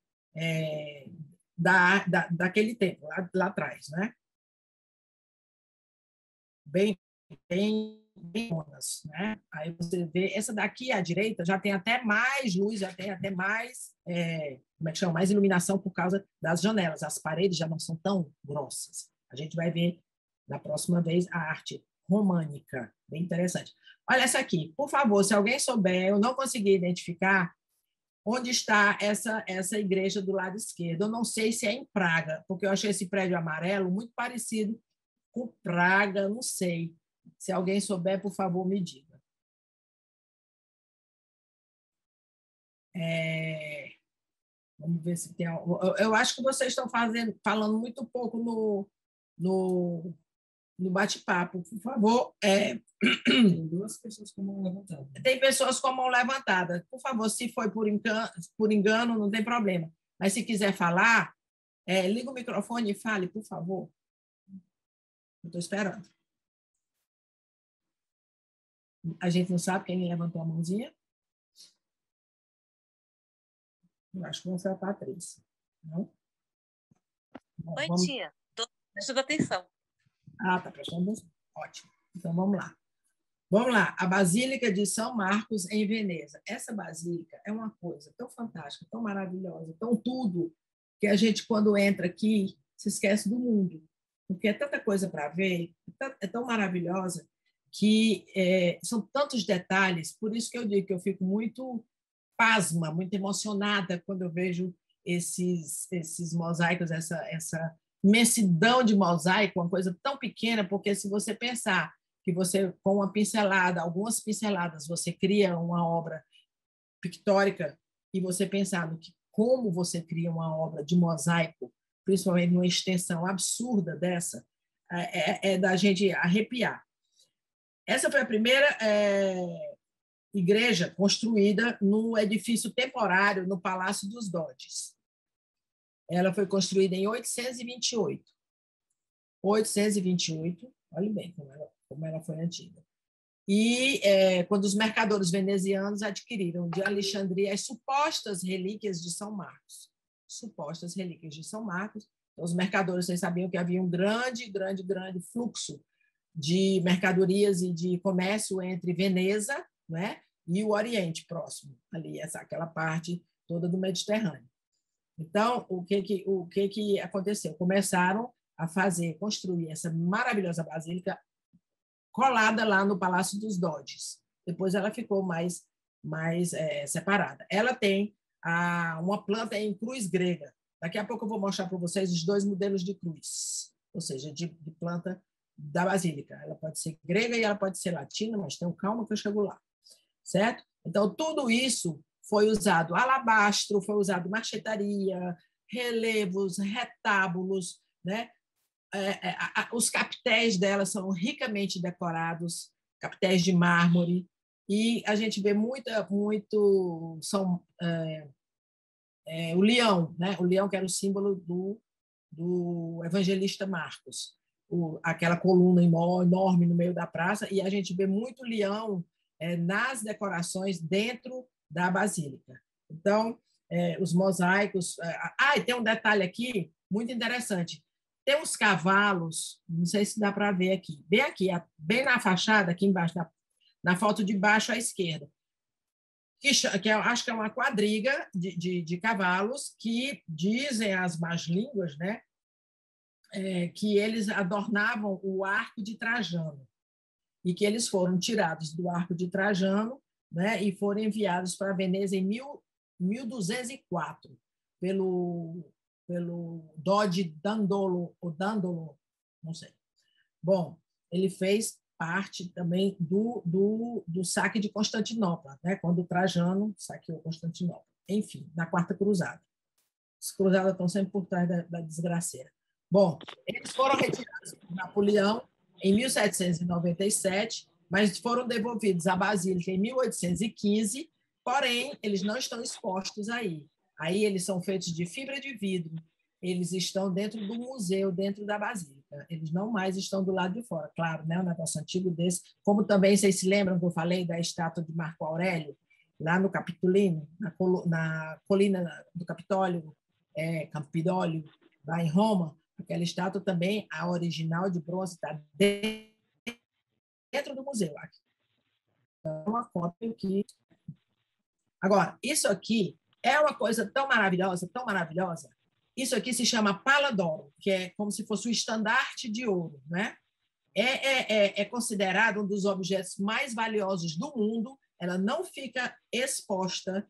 daquele tempo, lá atrás, né? Bem boas, né? Aí você vê, essa daqui à direita já tem até mais luz, já tem até mais, como é que chama? Mais iluminação por causa das janelas. As paredes já não são tão grossas. A gente vai ver na próxima vez a arte românica, bem interessante. Olha essa aqui, por favor, se alguém souber, eu não consegui identificar onde está essa igreja do lado esquerdo. Eu não sei se é em Praga, porque eu achei esse prédio amarelo muito parecido com Praga, não sei. Se alguém souber, por favor, me diga. Vamos ver se tem. Eu acho que vocês estão falando muito pouco no bate-papo. Por favor. Tem 2 pessoas com a mão levantada. Tem pessoas com a mão levantada. Por favor, se foi por engano, não tem problema. Mas se quiser falar, liga o microfone e fale, por favor. Eu estou esperando. A gente não sabe quem levantou a mãozinha? Eu acho que não foi a Patrícia. Não? Bom, oi, tia. Estou prestando atenção. Ah, está prestando atenção. Ótimo. Então, vamos lá. Vamos lá. A Basílica de São Marcos, em Veneza. Essa basílica é uma coisa tão fantástica, tão maravilhosa, tão tudo, que a gente, quando entra aqui, se esquece do mundo. Porque é tanta coisa para ver, é tão maravilhosa, que são tantos detalhes, por isso que eu digo que eu fico muito pasma, muito emocionada quando eu vejo esses mosaicos, essa imensidão de mosaico, uma coisa tão pequena, porque se você pensar que você, com uma pincelada, algumas pinceladas, você cria uma obra pictórica, e você pensar no que, como você cria uma obra de mosaico, principalmente numa extensão absurda dessa, é da gente arrepiar. Essa foi a primeira igreja construída no edifício temporário no Palácio dos Doges. Ela foi construída em 828. 828, olhe bem como ela foi antiga. E quando os mercadores venezianos adquiriram de Alexandria as supostas relíquias de São Marcos. Supostas relíquias de São Marcos. Então, os mercadores, vocês sabiam que havia um grande fluxo de mercadorias e de comércio entre Veneza, né, e o Oriente Próximo, ali, aquela parte toda do Mediterrâneo. Então, o que aconteceu? Começaram a construir essa maravilhosa basílica colada lá no Palácio dos Doges. Depois ela ficou mais separada. Ela tem uma planta em cruz grega. Daqui a pouco eu vou mostrar para vocês os 2 modelos de cruz, ou seja, de planta da Basílica. Ela pode ser grega e ela pode ser latina, mas tenham calma que eu chego lá, certo? Então, tudo isso foi usado alabastro, foi usado marchetaria, relevos, retábulos, né? Os capitéis dela são ricamente decorados, capitéis de mármore, e a gente vê muito são o leão, né? O leão que era o símbolo do evangelista Marcos, aquela coluna enorme no meio da praça, e a gente vê muito leão nas decorações dentro da basílica. Então, os mosaicos... e tem um detalhe aqui muito interessante. Tem uns cavalos, não sei se dá para ver aqui, bem na fachada, aqui embaixo, na foto de baixo à esquerda, que eu acho que é uma quadriga de cavalos que dizem as más línguas, né, que eles adornavam o arco de Trajano e que eles foram tirados do arco de Trajano, né, e foram enviados para Veneza em 1204 pelo Dodi Dandolo, ou Dandolo, não sei. Bom, ele fez parte também do saque de Constantinopla, né? Quando Trajano saqueou Constantinopla. Enfim, na Quarta Cruzada. As cruzadas estão sempre por trás da desgraceira. Bom, eles foram retirados por Napoleão em 1797, mas foram devolvidos à Basílica em 1815, porém, eles não estão expostos aí. Aí eles são feitos de fibra de vidro, eles estão dentro do museu, dentro da Basílica. Eles não mais estão do lado de fora. Claro, né? Um negócio antigo desse. Como também, vocês se lembram que eu falei da estátua de Marco Aurélio, lá no Capitolino, na colina do Capitólio, Campidólio, lá em Roma, aquela estátua também, a original de bronze, está dentro do museu. É uma cópia que... Agora, isso aqui é uma coisa tão maravilhosa, tão maravilhosa. Isso aqui se chama Pala d'Oro, que é como se fosse o estandarte de ouro, né? É considerado um dos objetos mais valiosos do mundo. Ela não fica exposta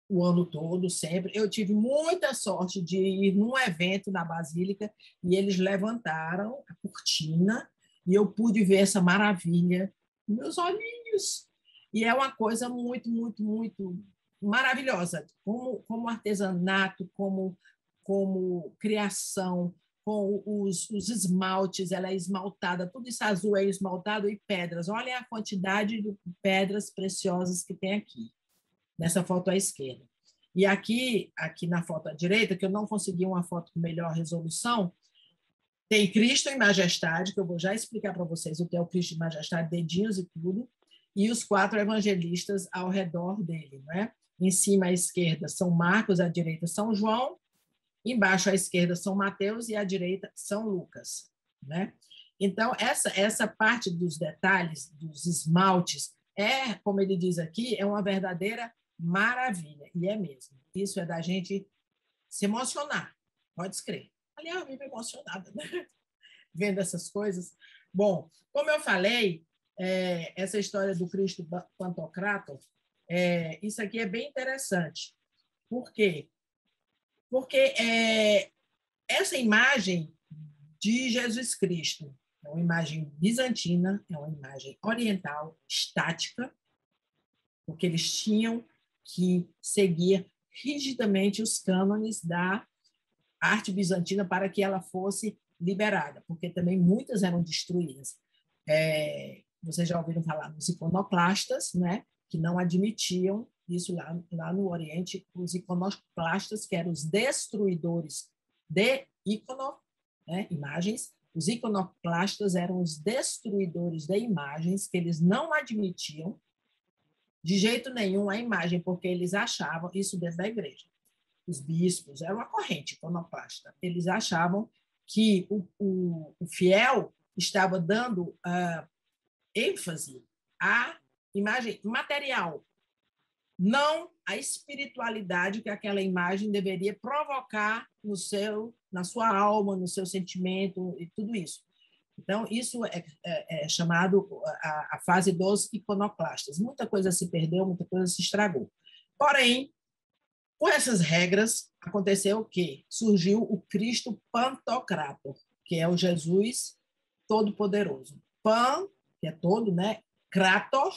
o ano todo, sempre. Eu tive muita sorte de ir num evento na Basílica e eles levantaram a cortina e eu pude ver essa maravilha com meus olhinhos. E é uma coisa muito, muito, muito maravilhosa, como artesanato, como criação, com os esmaltes, ela é esmaltada, tudo isso azul é esmaltado, e pedras. Olha a quantidade de pedras preciosas que tem aqui, nessa foto à esquerda. E aqui na foto à direita, que eu não consegui uma foto com melhor resolução, tem Cristo em Majestade, que eu vou já explicar para vocês o que é o Cristo em Majestade, dedinhos e tudo, e os 4 evangelistas ao redor dele, né? Em cima à esquerda São Marcos, à direita São João, embaixo à esquerda São Mateus e à direita São Lucas, né? Então, essa parte dos detalhes, dos esmaltes, como ele diz aqui, é uma verdadeira maravilha, e é mesmo. Isso é da gente se emocionar, pode escrever. Aliás, eu vivo emocionada, né? Vendo essas coisas. Bom, como eu falei, essa história do Cristo Pantocrator, isso aqui é bem interessante. Por quê? Porque essa imagem de Jesus Cristo é uma imagem bizantina, é uma imagem oriental, estática, porque eles tinham que seguir rigidamente os cânones da arte bizantina para que ela fosse liberada, porque também muitas eram destruídas. Vocês já ouviram falar dos iconoclastas, né, que não admitiam isso lá no Oriente, os iconoclastas, que eram os destruidores de imagens. Os iconoclastas eram os destruidores de imagens, que eles não admitiam de jeito nenhum a imagem, porque eles achavam, isso dentro da igreja, os bispos, era uma corrente iconoclasta, eles achavam que o fiel estava dando ênfase à imagem material, não à espiritualidade que aquela imagem deveria provocar na sua alma, no seu sentimento e tudo isso. Então, isso é chamado a fase dos iconoclastas. Muita coisa se perdeu, muita coisa se estragou. Porém, com essas regras, aconteceu o quê? Surgiu o Cristo Pantocrator, que é o Jesus todo-poderoso. Pan, que é todo, né? Krator,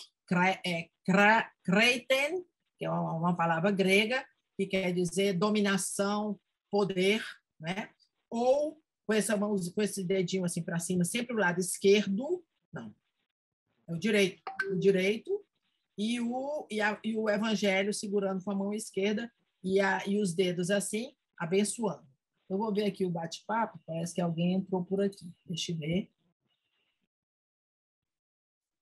kreiten, que é uma palavra grega, que quer dizer dominação, poder, né? Ou com essa mão, com esse dedinho assim para cima, sempre o lado esquerdo, não, é o direito e o evangelho segurando com a mão esquerda e os dedos assim, abençoando. Eu vou ver aqui o bate-papo, parece que alguém entrou por aqui. Deixa eu ver.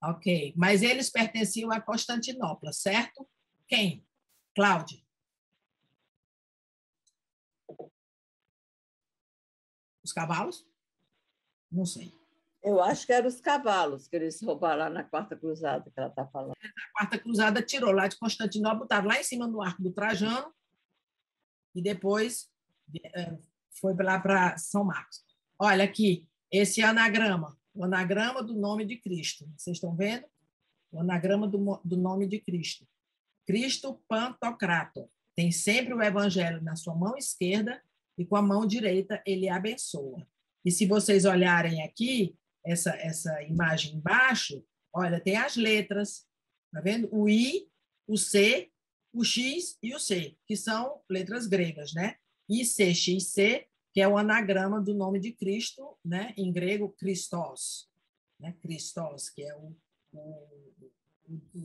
Ok, mas eles pertenciam a Constantinopla, certo? Quem? Cláudia. Os cavalos? Não sei. Eu acho que eram os cavalos que eles roubaram lá na Quarta Cruzada, que ela está falando. A Quarta Cruzada tirou lá de Constantinopla, botaram lá em cima do Arco do Trajano e depois foi lá para São Marcos. Olha aqui, esse anagrama, o anagrama do nome de Cristo. Vocês estão vendo? O anagrama do nome de Cristo. Cristo Pantocrator. Tem sempre o evangelho na sua mão esquerda e com a mão direita ele abençoa. E se vocês olharem aqui, essa imagem embaixo, olha, tem as letras, tá vendo? O I, o C, o X e o C, que são letras gregas, né? ICXC, que é o anagrama do nome de Cristo, né? Em grego, Christos, né? Christos, que é o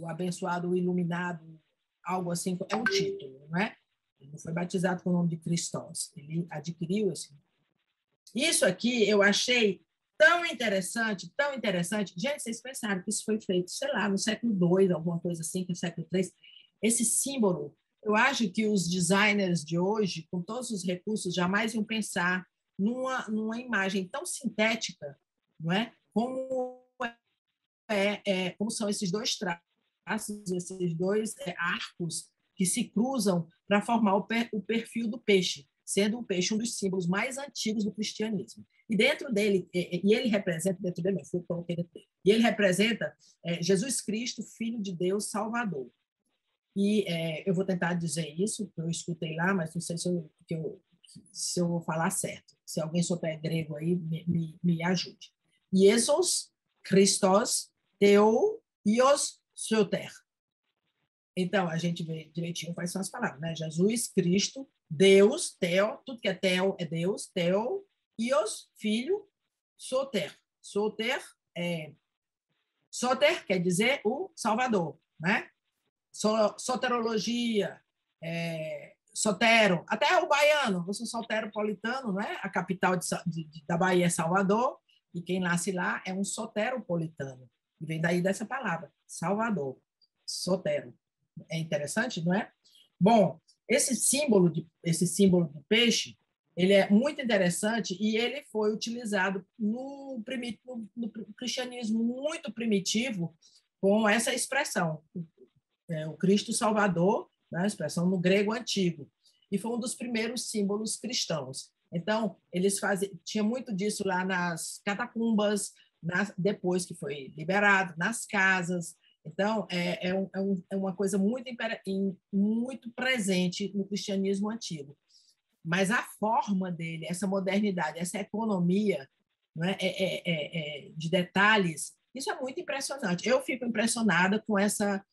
abençoado, o iluminado, algo assim, é um título, não é? Ele não foi batizado com o nome de Christos, ele adquiriu esse nome. Isso aqui eu achei tão interessante, tão interessante. Gente, vocês pensaram que isso foi feito, sei lá, no século II, alguma coisa assim, no século III. Esse símbolo, eu acho que os designers de hoje, com todos os recursos, jamais iam pensar numa imagem tão sintética, não é? Como são esses dois traços, esses dois arcos que se cruzam para formar o perfil do peixe, sendo o peixe um dos símbolos mais antigos do cristianismo. E dentro dele, e ele representa, dentro dele, e ele representa Jesus Cristo, Filho de Deus, Salvador. E eu vou tentar dizer isso, eu escutei lá, mas não sei se eu vou falar certo. Se alguém souber grego aí, me ajude. Jesus Christos, Theo, Ios, Soter. Então, a gente vê direitinho quais são as palavras, né? Jesus, Cristo, Deus, Theo, tudo que é Theo é Deus, Theo, Ios, Filho, Soter. Soter quer dizer o Salvador, né? Soterologia, Sotero, até o baiano, eu sou soteropolitano, né? A capital da Bahia é Salvador, e quem nasce lá é um soteropolitano, e vem daí dessa palavra, Salvador, sotero. É interessante, não é? Bom, esse símbolo do peixe, ele é muito interessante e ele foi utilizado no cristianismo muito primitivo com essa expressão, o Cristo Salvador, né, a expressão no grego antigo, e foi um dos primeiros símbolos cristãos. Então, eles tinha muito disso lá nas catacumbas, depois que foi liberado, nas casas. Então, é uma coisa muito presente no cristianismo antigo. Mas a forma dele, essa modernidade, essa economia, né, de detalhes, isso é muito impressionante. Eu fico impressionada com essa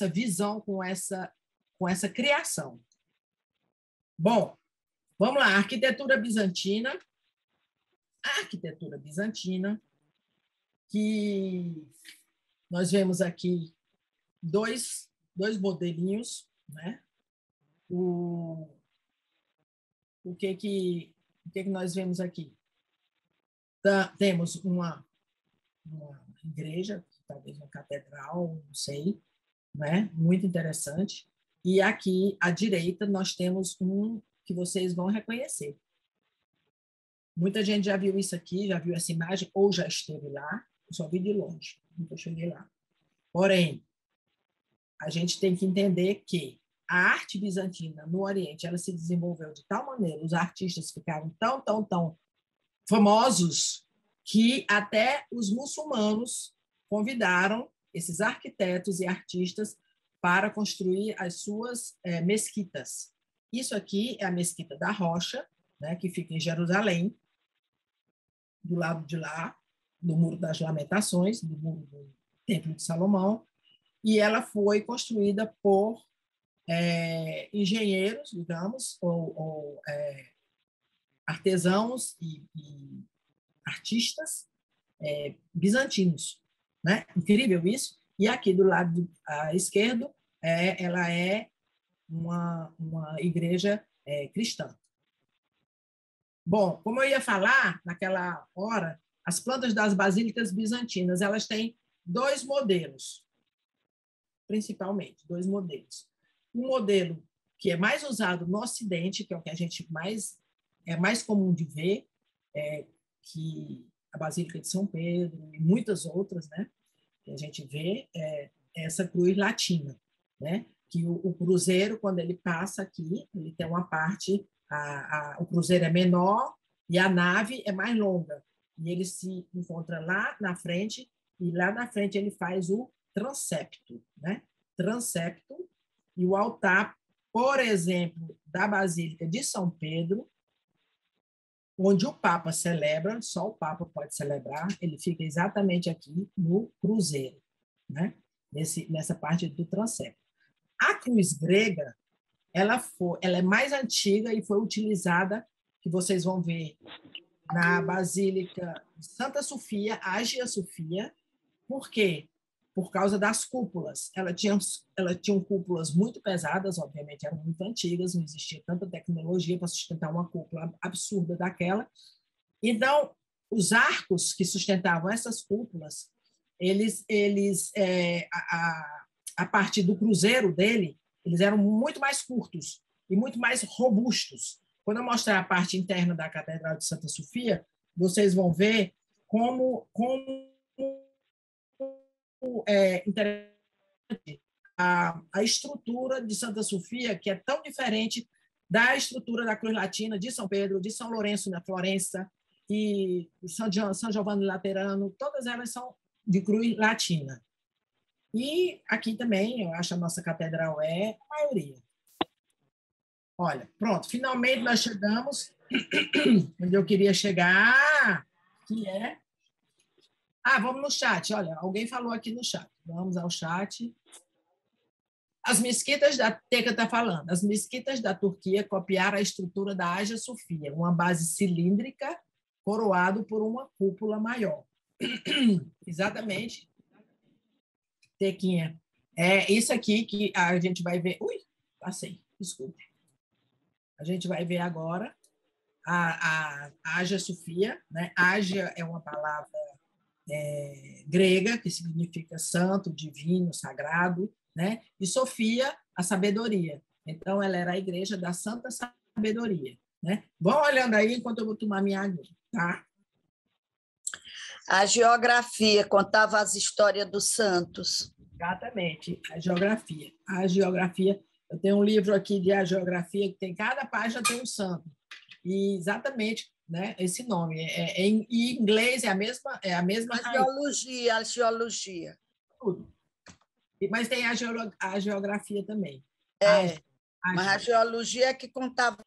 visão, com essa criação. Bom, vamos lá. Arquitetura bizantina. A arquitetura bizantina, que nós vemos aqui dois modelinhos, né? O que nós vemos aqui? Temos uma igreja, talvez uma catedral, não sei, né? Muito interessante. E aqui, à direita, nós temos um que vocês vão reconhecer. Muita gente já viu isso aqui, já viu essa imagem, ou já esteve lá, eu só vi de longe, nunca cheguei lá. Porém, a gente tem que entender que a arte bizantina no Oriente, ela se desenvolveu de tal maneira, os artistas ficaram tão famosos, que até os muçulmanos convidaram esses arquitetos e artistas para construir as suas mesquitas. Isso aqui é a Mesquita da Rocha, né, que fica em Jerusalém. do lado de lá, do Muro das Lamentações, do Muro do Templo de Salomão, e ela foi construída por engenheiros, digamos, ou artesãos e artistas bizantinos, né? Incrível isso. E aqui do lado esquerdo, ela é uma igreja cristã. Bom, como eu ia falar naquela hora, as plantas das basílicas bizantinas, elas têm dois modelos, principalmente, dois modelos. Um modelo que é mais usado no Ocidente, que é o que a gente é mais comum de ver, que a Basílica de São Pedro e muitas outras, né, que a gente vê, essa cruz latina, né, que o cruzeiro, quando ele passa aqui, ele tem uma parte, o cruzeiro é menor e a nave é mais longa, e ele se encontra lá na frente, e lá na frente ele faz o transepto, né? Transepto, e o altar, por exemplo, da Basílica de São Pedro, onde o Papa celebra, só o Papa pode celebrar, ele fica exatamente aqui no cruzeiro, né? Nessa parte do transepto. A cruz grega, ela é mais antiga e foi utilizada, que vocês vão ver, na Basílica de Santa Sofia, Ágia Sofia. Por quê? Por causa das cúpulas. Ela tinha cúpulas muito pesadas, obviamente eram muito antigas, não existia tanta tecnologia para sustentar uma cúpula absurda daquela. Então, os arcos que sustentavam essas cúpulas, a partir do cruzeiro dele, eles eram muito mais curtos e muito mais robustos. Quando eu mostrar a parte interna da Catedral de Santa Sofia, vocês vão ver como interessante a estrutura de Santa Sofia, que é tão diferente da estrutura da Cruz Latina de São Pedro, de São Lourenço na Florença e São Giovanni Laterano, todas elas são de cruz latina. E aqui também, eu acho a nossa catedral a maioria. Olha, pronto, finalmente nós chegamos onde eu queria chegar, que é... vamos no chat. Olha, alguém falou aqui no chat. Vamos ao chat. As mesquitas da Teca está falando. As mesquitas da Turquia copiaram a estrutura da Ágia Sofia, uma base cilíndrica coroado por uma cúpula maior. Exatamente. Tequinha. É isso aqui que a gente vai ver. Ui, passei, desculpe. A gente vai ver agora a Ágia Sofia, né? Ágia é uma palavra grega que significa santo, divino, sagrado, né? E Sofia, a sabedoria. Então, ela era a igreja da Santa Sabedoria, né? Vão olhando aí enquanto eu vou tomar minha água, tá? A geografia contava as histórias dos santos. Exatamente, a geografia. A geografia, eu tenho um livro aqui de a geografia que tem cada página tem um santo. E exatamente, né, esse nome. Em inglês é a mesma A geologia. Tudo. Mas tem a geografia também. Mas a geologia é que contava.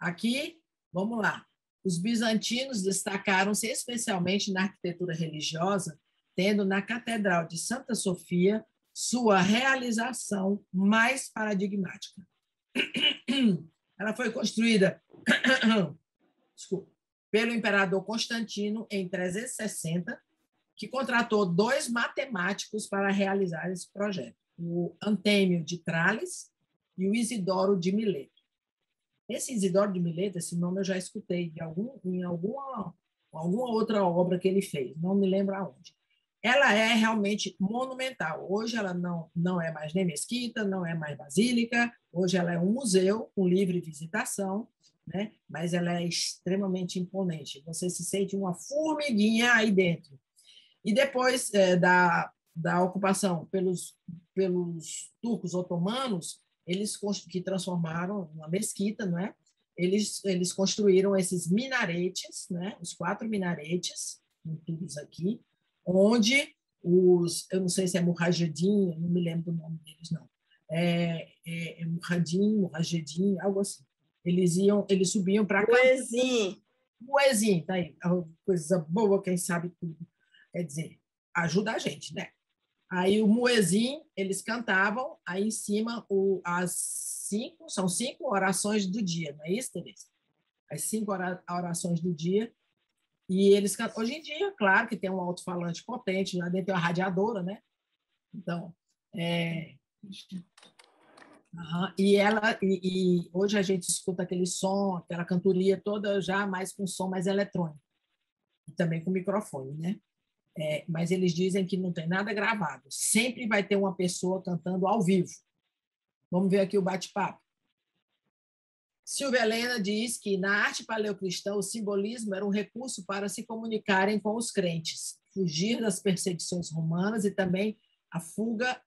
Aqui, vamos lá. Os bizantinos destacaram-se especialmente na arquitetura religiosa, tendo na Catedral de Santa Sofia sua realização mais paradigmática. Ela foi construída pelo imperador Constantino em 360, que contratou 2 matemáticos para realizar esse projeto, o Antêmio de Trales e o Isidoro de Mileto. Esse Isidoro de Mileto, esse nome eu já escutei em alguma outra obra que ele fez, não me lembro aonde. Ela é realmente monumental. Hoje ela não é mais nem mesquita, não é mais basílica, hoje ela é um museu com livre visitação, né? Mas ela é extremamente imponente. Você se sente uma formiguinha aí dentro. E depois da ocupação pelos turcos otomanos, eles que transformaram uma mesquita, não é? Eles construíram esses minaretes, né? Os 4 minaretes, todos aqui, onde eu não sei se é Murrajedin, não me lembro do nome deles, não. Murrajedin, algo assim. Eles subiam para cá. Muezinho, tá aí, coisa boa, quem sabe tudo. Quer dizer, ajuda a gente, né? Aí o muezinho, eles cantavam, aí em cima são 5 orações do dia, não é isso, Teresa? As 5 orações do dia. E eles cantam. Hoje em dia, claro que tem um alto-falante potente, lá dentro tem uma radiadora, né? Então, e hoje a gente escuta aquele som, aquela cantoria toda já mais com som mais eletrônico, e também com microfone, né? Mas eles dizem que não tem nada gravado. Sempre vai ter uma pessoa cantando ao vivo. Vamos ver aqui o bate-papo. Silvia Helena diz que na arte paleocristã o simbolismo era um recurso para se comunicarem com os crentes, fugir das perseguições romanas e também a fuga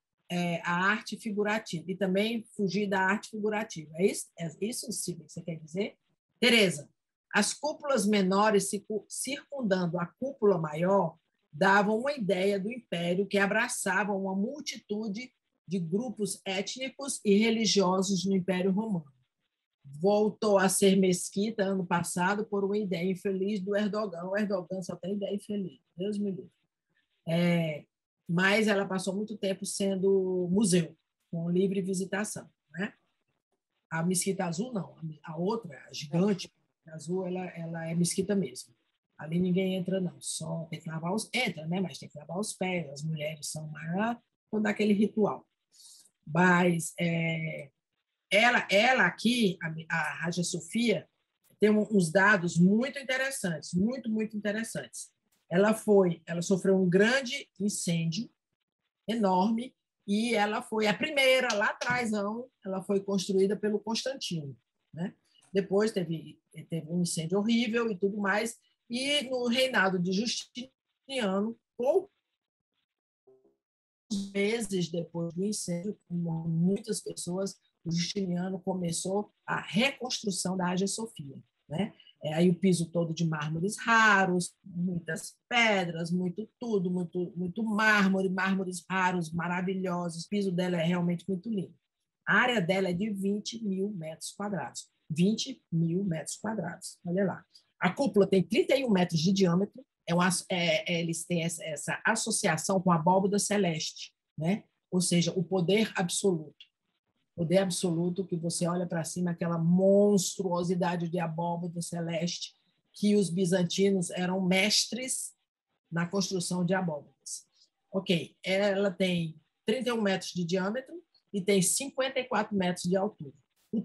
à arte figurativa, e também fugir da arte figurativa. É isso, Silvia, que você quer dizer? Tereza, as cúpulas menores circundando a cúpula maior davam uma ideia do império que abraçava uma multitude de grupos étnicos e religiosos no Império Romano. Voltou a ser mesquita ano passado por uma ideia infeliz do Erdogan. O Erdogan só tem ideia infeliz, Deus me livre. Mas ela passou muito tempo sendo museu, com livre visitação. Né? A mesquita azul, não. A outra, a gigante, a azul, ela é mesquita mesmo. Ali ninguém entra, não. Só tem que lavar entra, né? Mas tem que lavar os pés. As mulheres são mais quando dá aquele ritual. Mas ela aqui, a Hagia Sophia, tem uns dados muito interessantes, muito, muito interessantes. Ela sofreu um grande incêndio enorme e ela foi a primeira, lá atrás, ela foi construída pelo Constantino. Né? Depois teve um incêndio horrível e tudo mais, e no reinado de Justiniano, poucos meses depois do incêndio, como muitas pessoas, o Justiniano começou a reconstrução da Hagia Sophia. Né? Aí o piso todo de mármores raros, muitas pedras, muito tudo, muito mármores raros, maravilhosos. O piso dela é realmente muito lindo. A área dela é de 20 mil metros quadrados. 20 mil metros quadrados. Olha lá. A cúpula tem 31 metros de diâmetro. Eles têm essa associação com a abóbada celeste, né? Ou seja, o poder absoluto. Poder absoluto que você olha para cima, aquela monstruosidade de abóbada celeste, que os bizantinos eram mestres na construção de abóbadas. Ok, ela tem 31 metros de diâmetro e tem 54 metros de altura. O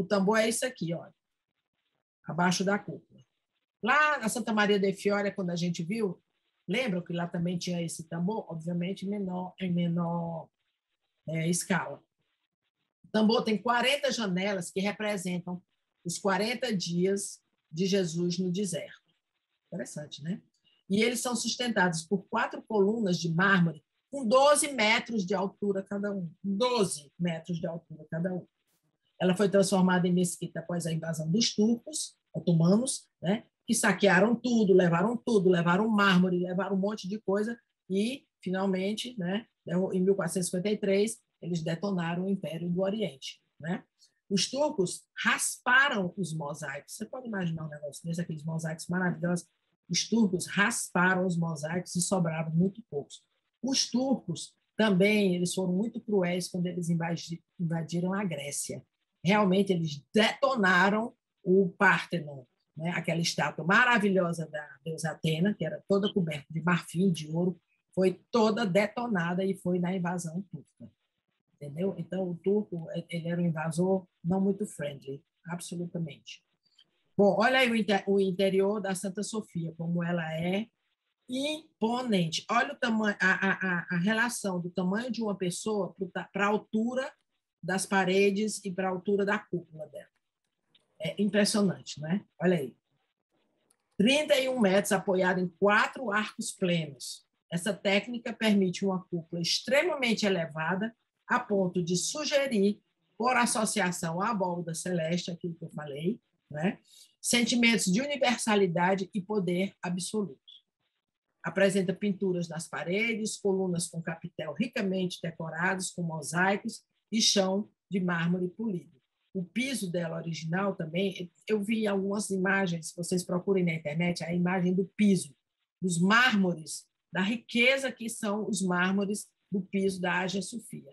tambor é isso aqui, olha, abaixo da cúpula. Lá na Santa Maria de Fiore, quando a gente viu, lembra que lá também tinha esse tambor? Obviamente em menor escala. O tambor tem 40 janelas que representam os 40 dias de Jesus no deserto. Interessante, né? E eles são sustentados por 4 colunas de mármore com 12 metros de altura cada um. 12 metros de altura cada um. Ela foi transformada em mesquita após a invasão dos turcos otomanos, né? Que saquearam tudo, levaram mármore, levaram um monte de coisa e, finalmente, né, em 1453, eles detonaram o Império do Oriente. Né? Os turcos rasparam os mosaicos. Você pode imaginar um negócio desse, aqueles mosaicos maravilhosos. Os turcos rasparam os mosaicos e sobraram muito poucos. Os turcos também eles foram muito cruéis quando eles invadiram a Grécia. Realmente, eles detonaram o Pártenon, né? Aquela estátua maravilhosa da deusa Atena, que era toda coberta de marfim, de ouro, foi toda detonada e foi na invasão turca. Entendeu? Então, o turco ele era um invasor não muito friendly, absolutamente. Bom, olha aí o interior da Santa Sofia, como ela é imponente. Olha o tamanho, a relação do tamanho de uma pessoa para a altura das paredes e para a altura da cúpula dela. É impressionante, né? Olha aí. 31 metros apoiado em 4 arcos plenos. Essa técnica permite uma cúpula extremamente elevada a ponto de sugerir, por associação à abóbada celeste, aquilo que eu falei, né? Sentimentos de universalidade e poder absoluto. Apresenta pinturas nas paredes, colunas com capitel ricamente decorados com mosaicos e chão de mármore polido. o piso dela original também, eu vi algumas imagens, se vocês procurem na internet, a imagem do piso, dos mármores, da riqueza que são os mármores do piso da Hagia Sofia.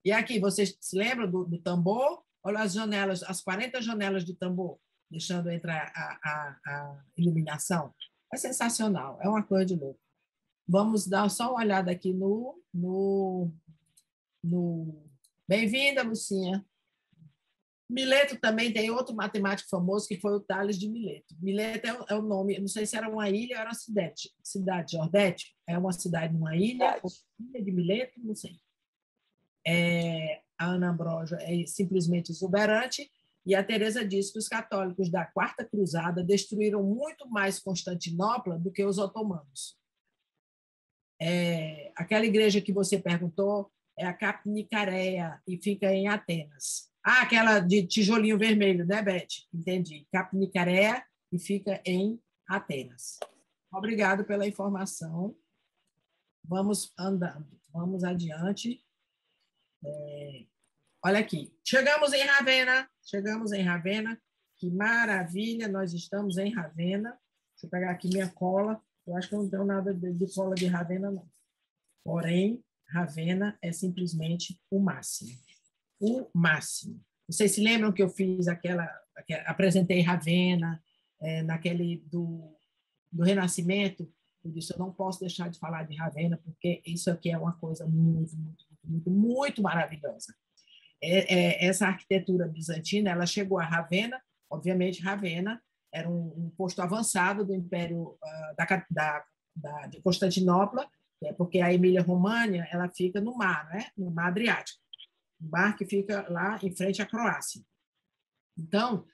E aqui, vocês se lembram do tambor? Olha as janelas, as 40 janelas de tambor, deixando entrar a iluminação. É sensacional, é uma coisa de louco. Vamos dar só uma olhada aqui no... Bem-vinda, Lucinha. Mileto também tem outro matemático famoso, que foi o Tales de Mileto. Mileto é o nome, não sei se era uma ilha ou era uma cidade. Cidade de Ordete, é uma cidade numa ilha, ou ilha de Mileto, não sei. A Ana Ambrósio é simplesmente exuberante, e a Teresa diz que os católicos da Quarta Cruzada destruíram muito mais Constantinopla do que os otomanos. Aquela igreja que você perguntou é a Capnicareia, e fica em Atenas. Aquela de tijolinho vermelho, né, Beth? Entendi. Capnicareia, e fica em Atenas. Obrigado pela informação. Vamos andando, vamos adiante. Olha aqui, chegamos em Ravenna, que maravilha, nós estamos em Ravenna. Deixa eu pegar aqui minha cola, eu acho que eu não tenho nada de cola de Ravenna, não. Porém, Ravenna é simplesmente o máximo. O máximo. Vocês se lembram que eu fiz apresentei Ravenna, naquele do Renascimento? Eu disse, eu não posso deixar de falar de Ravenna, porque isso aqui é uma coisa muito, muito, muito, muito maravilhosa. Essa arquitetura bizantina, ela chegou a Ravenna, obviamente Ravenna era um posto avançado do Império de Constantinopla, porque a Emília-Romagna ela fica no mar, né? No mar Adriático, um mar que fica lá em frente à Croácia. Então,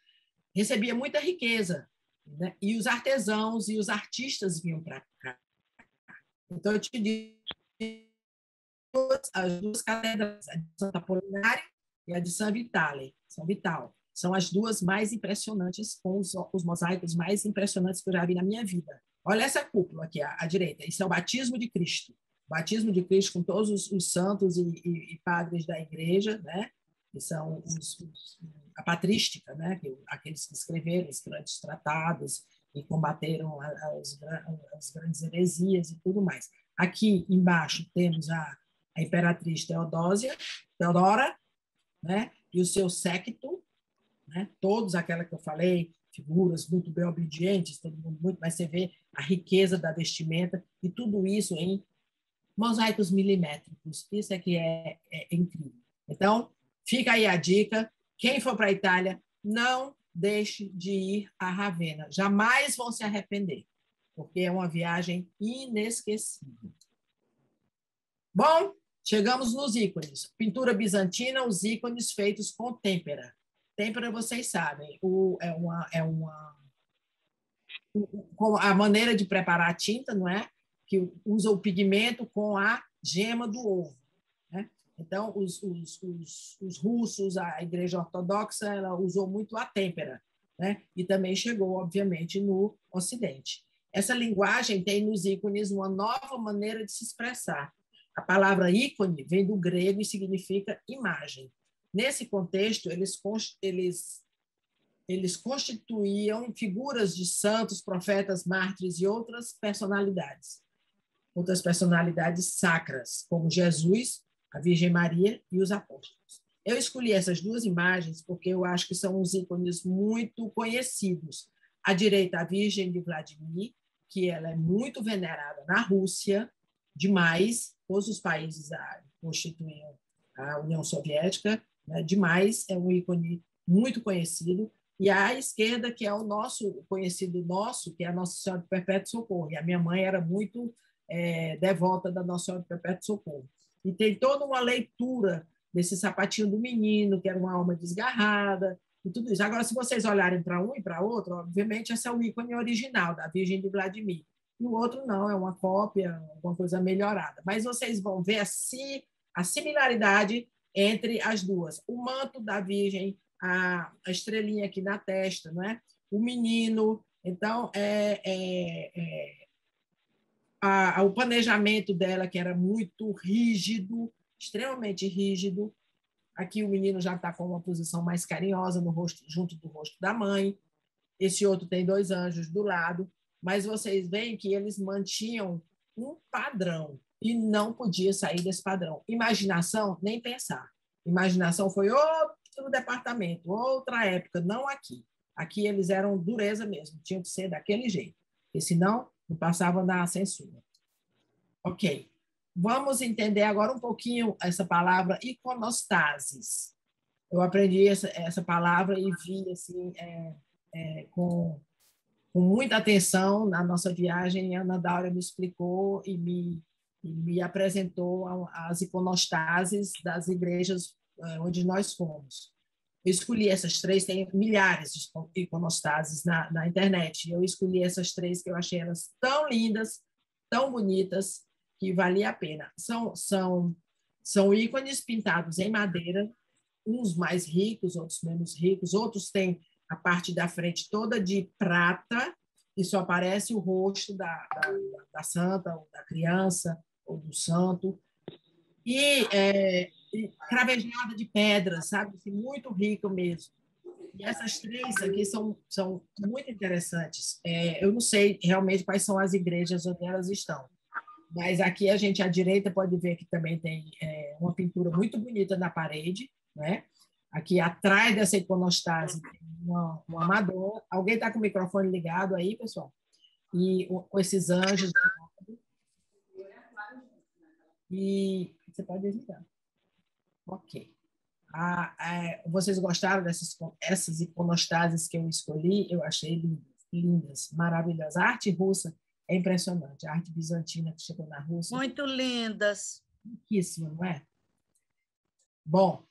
recebia muita riqueza, né? E os artesãos e os artistas vinham para cá. Então, eu te digo, as duas catedrais, a de Santa Apolinária e a de São Vital, são as duas mais impressionantes, com os mosaicos mais impressionantes que eu já vi na minha vida. Olha essa cúpula aqui, à direita. Isso é o batismo de Cristo. O batismo de Cristo com todos os santos e padres da igreja, né? Que são a patrística, né? Aqueles que escreveram os grandes tratados e combateram as grandes heresias e tudo mais. Aqui embaixo temos a imperatriz Teodora, né? E o seu séquito, né? Todos aquela que eu falei, figuras muito bem obedientes, todo mundo muito, mas você vê a riqueza da vestimenta e tudo isso em mosaicos milimétricos. Isso é que é incrível. Então, fica aí a dica. Quem for para a Itália, não deixe de ir a Ravenna. Jamais vão se arrepender, porque é uma viagem inesquecível. Bom, chegamos nos ícones. Pintura bizantina, os ícones feitos com têmpera. Têmpera, vocês sabem, a maneira de preparar a tinta, não é? Que usa o pigmento com a gema do ovo, né? Então, os russos, a Igreja Ortodoxa, ela usou muito a têmpera, né? E também chegou, obviamente, no Ocidente. Essa linguagem tem nos ícones uma nova maneira de se expressar. A palavra ícone vem do grego e significa imagem. Nesse contexto, eles constituíam figuras de santos, profetas, mártires e outras personalidades sacras, como Jesus, a Virgem Maria e os apóstolos. Eu escolhi essas duas imagens porque eu acho que são uns ícones muito conhecidos. À direita, a Virgem de Vladimir, que ela é muito venerada na Rússia, demais, todos os países constituíam a União Soviética, né, demais, é um ícone muito conhecido. E à esquerda, que é o nosso conhecido que é a Nossa Senhora do Perpétuo Socorro. E a minha mãe era muito devota da Nossa Senhora do Perpétuo Socorro. E tem toda uma leitura desse sapatinho do menino, que era uma alma desgarrada, e tudo isso. Agora, se vocês olharem para um e para outro, obviamente, esse é o ícone original da Virgem de Vladimir. E o outro não, é uma cópia, alguma coisa melhorada. Mas vocês vão ver a similaridade entre as duas. O manto da Virgem, a estrelinha aqui na testa, não é? O menino. Então, o planejamento dela, que era muito rígido, extremamente rígido, Aqui o menino já está com uma posição mais carinhosa no rosto, junto do rosto da mãe. Esse outro tem 2 anjos do lado. Mas vocês veem que eles mantinham um padrão e não podia sair desse padrão. Imaginação, nem pensar. Imaginação foi outro departamento, outra época, não aqui. Aqui eles eram dureza mesmo, tinha que ser daquele jeito, porque senão não passava na censura. Ok. Vamos entender agora um pouquinho essa palavra iconostases. Eu aprendi essa palavra e vi assim, com muita atenção na nossa viagem. A Ana Daura me explicou e me apresentou as iconostases das igrejas onde nós fomos. Eu escolhi essas 3, tem milhares de iconostases na internet. Eu escolhi essas 3 que eu achei elas tão lindas, tão bonitas, que valia a pena. São ícones pintados em madeira, uns mais ricos, outros menos ricos, outros têm a parte da frente toda de prata, e só aparece o rosto da santa, ou da criança, ou do santo. E cravejada de pedras, sabe? Assim, muito rico mesmo. E essas 3 aqui são muito interessantes. Eu não sei realmente quais são as igrejas onde elas estão, mas aqui a gente à direita pode ver que também tem uma pintura muito bonita na parede, né? Aqui atrás dessa iconostase tem uma Madonna. Alguém está com o microfone ligado aí, pessoal? E com esses anjos. E você pode desligar. Ok. Vocês gostaram essas iconostases que eu escolhi? Eu achei lindas, maravilhosas. A arte russa é impressionante. A arte bizantina que chegou na Rússia. Muito lindas. Riquíssima, não é? Bom,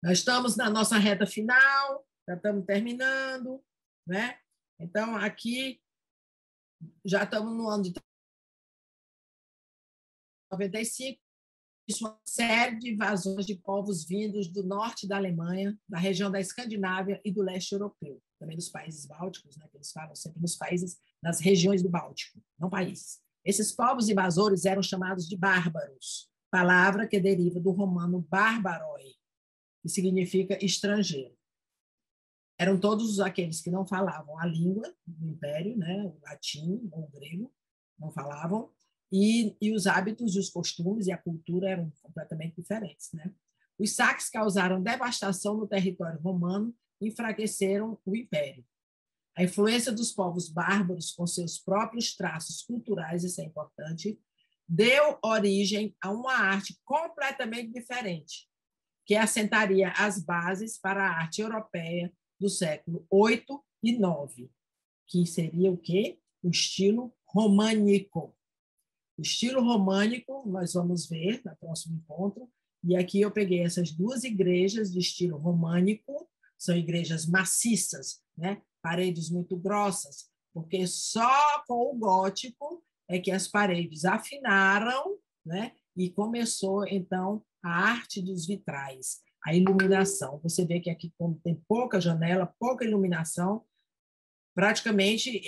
nós estamos na nossa reta final, já estamos terminando, né? Então, aqui, já estamos no ano de 95, uma série de invasões de povos vindos do norte da Alemanha, da região da Escandinávia e do leste europeu, também dos países bálticos, né, que eles falam sempre nos países, nas regiões do Báltico, não países. Esses povos invasores eram chamados de bárbaros, palavra que deriva do romano barbaroi, que significa estrangeiro. Eram todos aqueles que não falavam a língua do império, né, o latim ou o grego, não falavam, e os hábitos e os costumes e a cultura eram completamente diferentes, né? Os saques causaram devastação no território romano e enfraqueceram o império. A influência dos povos bárbaros, com seus próprios traços culturais, isso é importante, deu origem a uma arte completamente diferente, que assentaria as bases para a arte europeia do século VIII e IX, que seria o quê? O estilo românico. O estilo românico, nós vamos ver no próximo encontro, e aqui eu peguei essas 2 igrejas de estilo românico, são igrejas maciças, né? Paredes muito grossas, porque só com o gótico é que as paredes afinaram, né? E começou, então, a arte dos vitrais, a iluminação. Você vê que aqui, como tem pouca janela, pouca iluminação, praticamente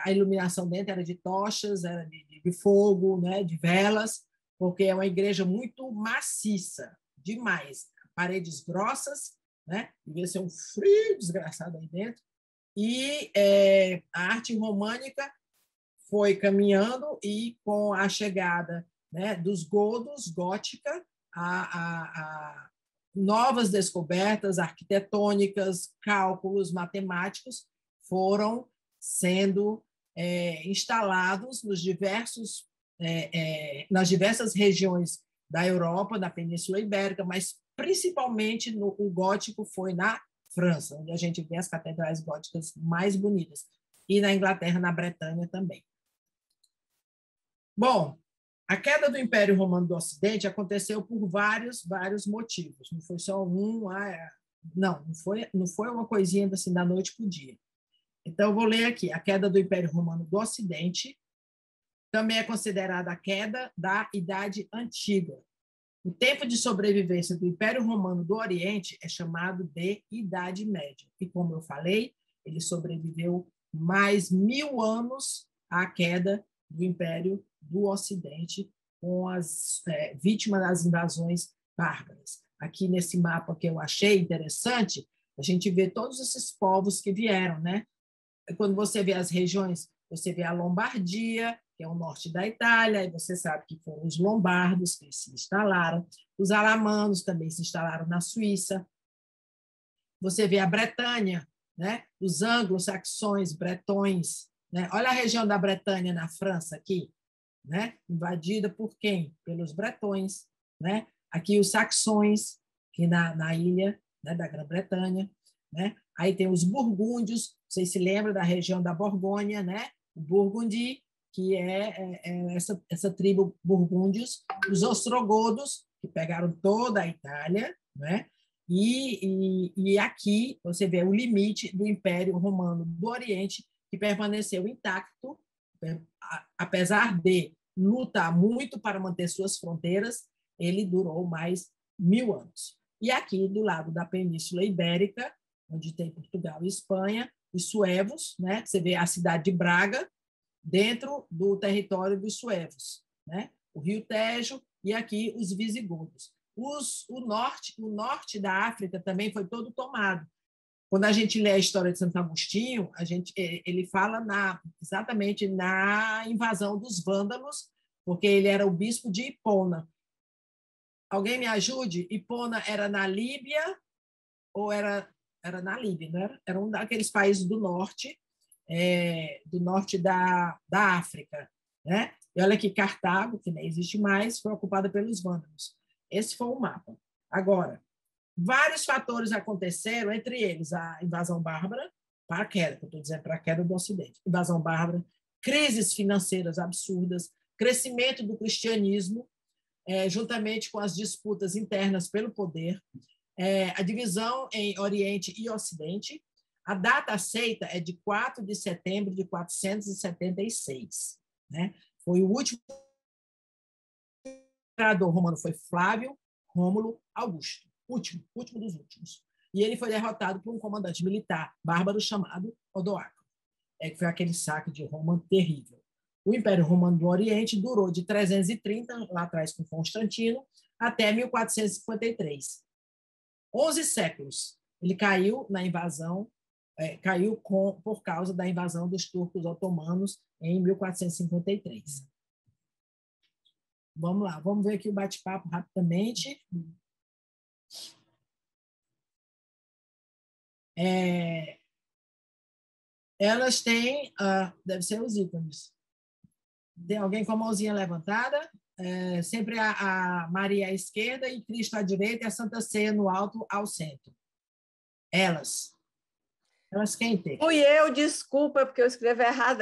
a iluminação dentro era de tochas, era de fogo, né, de velas, porque é uma igreja muito maciça, demais. Paredes grossas, né, devia ser um frio desgraçado aí dentro. E a arte românica foi caminhando e com a chegada, né, dos godos, gótica, a novas descobertas arquitetônicas, cálculos matemáticos, foram sendo instalados nas diversas regiões da Europa, da Península Ibérica, mas principalmente o gótico foi na França, onde a gente vê as catedrais góticas mais bonitas, e na Inglaterra, na Bretanha também. Bom, a queda do Império Romano do Ocidente aconteceu por vários motivos, não foi só não foi uma coisinha assim da noite para o dia. Então, eu vou ler aqui. A queda do Império Romano do Ocidente também é considerada a queda da Idade Antiga. O tempo de sobrevivência do Império Romano do Oriente é chamado de Idade Média. E, como eu falei, ele sobreviveu mais 1000 anos à queda do Império do Ocidente, com as vítimas das invasões bárbaras. aqui nesse mapa que eu achei interessante, a gente vê todos esses povos que vieram, né? Quando você vê as regiões, você vê a Lombardia, que é o norte da Itália, e você sabe que foram os lombardos que se instalaram, os alamanos também se instalaram na Suíça. Você vê a Bretanha, né? Os anglo-saxões, bretões, né? Olha a região da Bretanha na França aqui, né? Invadida por quem? Pelos bretões, né? Aqui os saxões, que na ilha, né, da Grã-Bretanha, né? Aí tem os burgúndios, vocês se lembram da região da Borgonha, né? O Burgundy, que é essa tribo burgúndios, os ostrogodos, que pegaram toda a Itália, né? E aqui você vê o limite do Império Romano do Oriente, que permaneceu intacto, apesar de lutar muito para manter suas fronteiras, ele durou mais 1000 anos. E aqui, do lado da Península Ibérica, onde tem Portugal e Espanha, os suevos, né? Você vê a cidade de Braga, dentro do território dos suevos, né? O Rio Tejo e aqui os visigodos. O norte da África também foi todo tomado. Quando a gente lê a história de Santo Agostinho, ele fala exatamente na invasão dos vândalos, porque ele era o bispo de Hipona. Alguém me ajude? Hipona era na Líbia ou era na Líbia, não era? Era um daqueles países do norte da África, né? E olha que Cartago, que nem existe mais, foi ocupada pelos vândalos. Esse foi o mapa. Agora, vários fatores aconteceram, entre eles a invasão bárbara, para a queda, que eu estou dizendo, para a queda do Ocidente. Invasão bárbara, crises financeiras absurdas, crescimento do cristianismo, juntamente com as disputas internas pelo poder, a divisão em Oriente e Ocidente. A data aceita é de 4 de setembro de 476. Né? Foi o último imperador romano, foi Flávio Rômulo Augusto, último dos últimos. E ele foi derrotado por um comandante militar bárbaro chamado Odoacro, que foi aquele saque de Roma terrível. O Império Romano do Oriente durou de 330, lá atrás com Constantino, até 1453. 11 séculos. Ele caiu na invasão, por causa da invasão dos turcos otomanos em 1453. Vamos lá, vamos ver aqui o bate-papo rapidamente. Elas têm, deve ser os ícones. Tem alguém com a mãozinha levantada? Sempre a Maria à esquerda e Cristo à direita e a Santa Ceia no alto ao centro. Elas quem tem? Fui eu, desculpa, porque eu escrevi errado.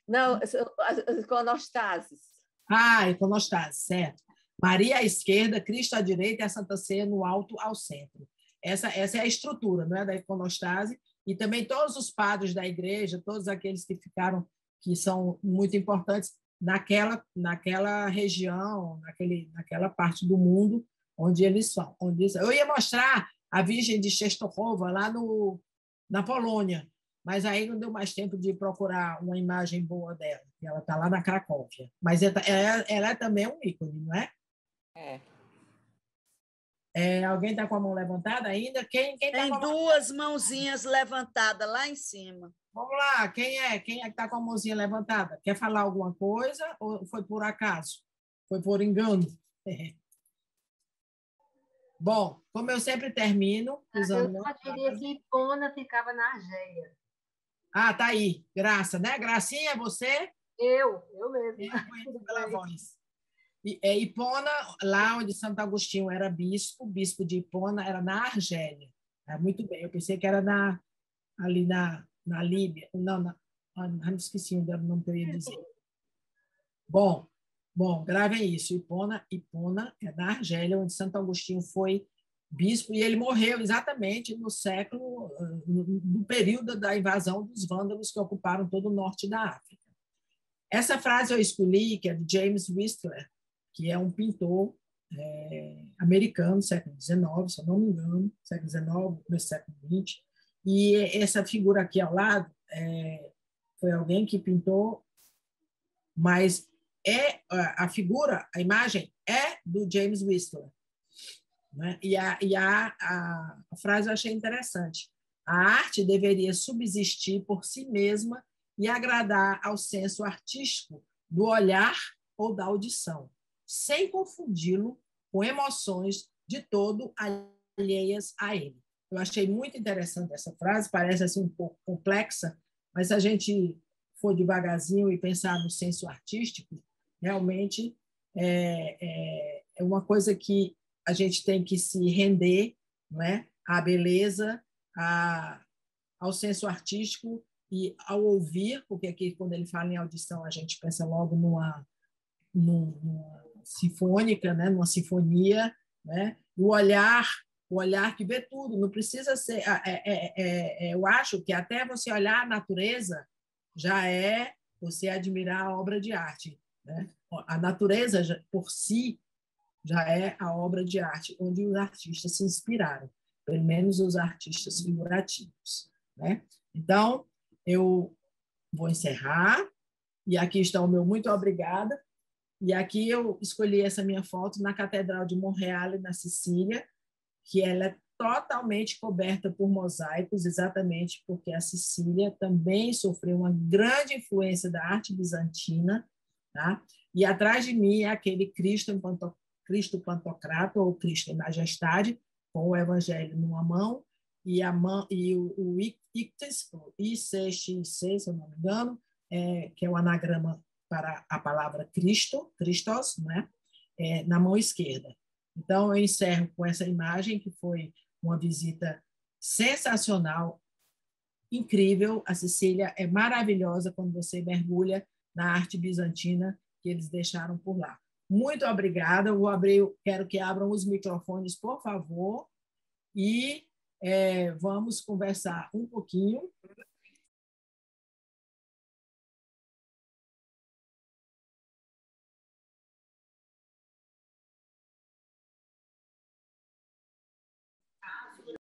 Não, as iconostases. Iconostase, certo. Maria à esquerda, Cristo à direita e a Santa Ceia no alto ao centro. Essa é a estrutura, não é, da iconostase. E também todos os padres da igreja, todos aqueles que são muito importantes naquela região, naquela parte do mundo onde eles são. Eu ia mostrar a Virgem de Częstochowa lá na Polônia, mas aí não deu mais tempo de procurar uma imagem boa dela, que ela está lá na Cracóvia. Mas ela é também um ícone, não é? Alguém está com a mão levantada ainda? Quem tá Tem duas mãozinhas levantadas lá em cima. Vamos lá, quem é que está com a mãozinha levantada? Quer falar alguma coisa ou foi por acaso? Foi por engano? Bom, como eu sempre termino usando... Eu só diria que Hipona ficava na Argélia. Tá aí. Graça, né? Gracinha, é você? Eu mesmo. Eu conheço pela voz. Hipona, lá onde Santo Agostinho era bispo de Hipona era na Argélia. Muito bem, eu pensei que era ali na Líbia. Não esqueci o nome que eu ia dizer. Bom, gravem isso. Hipona é na Argélia, onde Santo Agostinho foi bispo, e ele morreu exatamente no período da invasão dos vândalos que ocuparam todo o norte da África. Essa frase eu escolhi, que é de James Whistler, que é um pintor americano, século XIX, se eu não me engano, século XIX, começo do século XX. E essa figura aqui ao lado foi alguém que pintou, mas a imagem é do James Whistler. né? A frase eu achei interessante. A arte deveria subsistir por si mesma e agradar ao senso artístico do olhar ou da audição, sem confundi-lo com emoções de todo alheias a ele. Eu achei muito interessante essa frase, parece assim um pouco complexa, mas se a gente for devagarzinho e pensar no senso artístico, realmente é uma coisa que a gente tem que se render, não é? À beleza, ao senso artístico e ao ouvir, porque aqui, quando ele fala em audição, a gente pensa logo numa sinfônica, né? Numa sinfonia, né? O olhar que vê tudo, não precisa ser... eu acho que até você olhar a natureza já é você admirar a obra de arte, né? A natureza, por si, já é a obra de arte, onde os artistas se inspiraram, pelo menos os artistas figurativos, né? Então, eu vou encerrar, e aqui está o meu muito obrigada, e aqui eu escolhi essa minha foto na Catedral de Monreale, na Sicília, que ela é totalmente coberta por mosaicos, exatamente porque a Sicília também sofreu uma grande influência da arte bizantina, tá? E atrás de mim é aquele Cristo Pantocrator, ou Cristo em Majestade, com o Evangelho numa mão, e o Ictus, o ICXC, se eu não me engano, que é o anagrama para a palavra Cristo, Christos, né? Na mão esquerda. Então, eu encerro com essa imagem, que foi uma visita sensacional, incrível. A Sicília é maravilhosa quando você mergulha na arte bizantina que eles deixaram por lá. Muito obrigada. Quero que abram os microfones, por favor, e vamos conversar um pouquinho.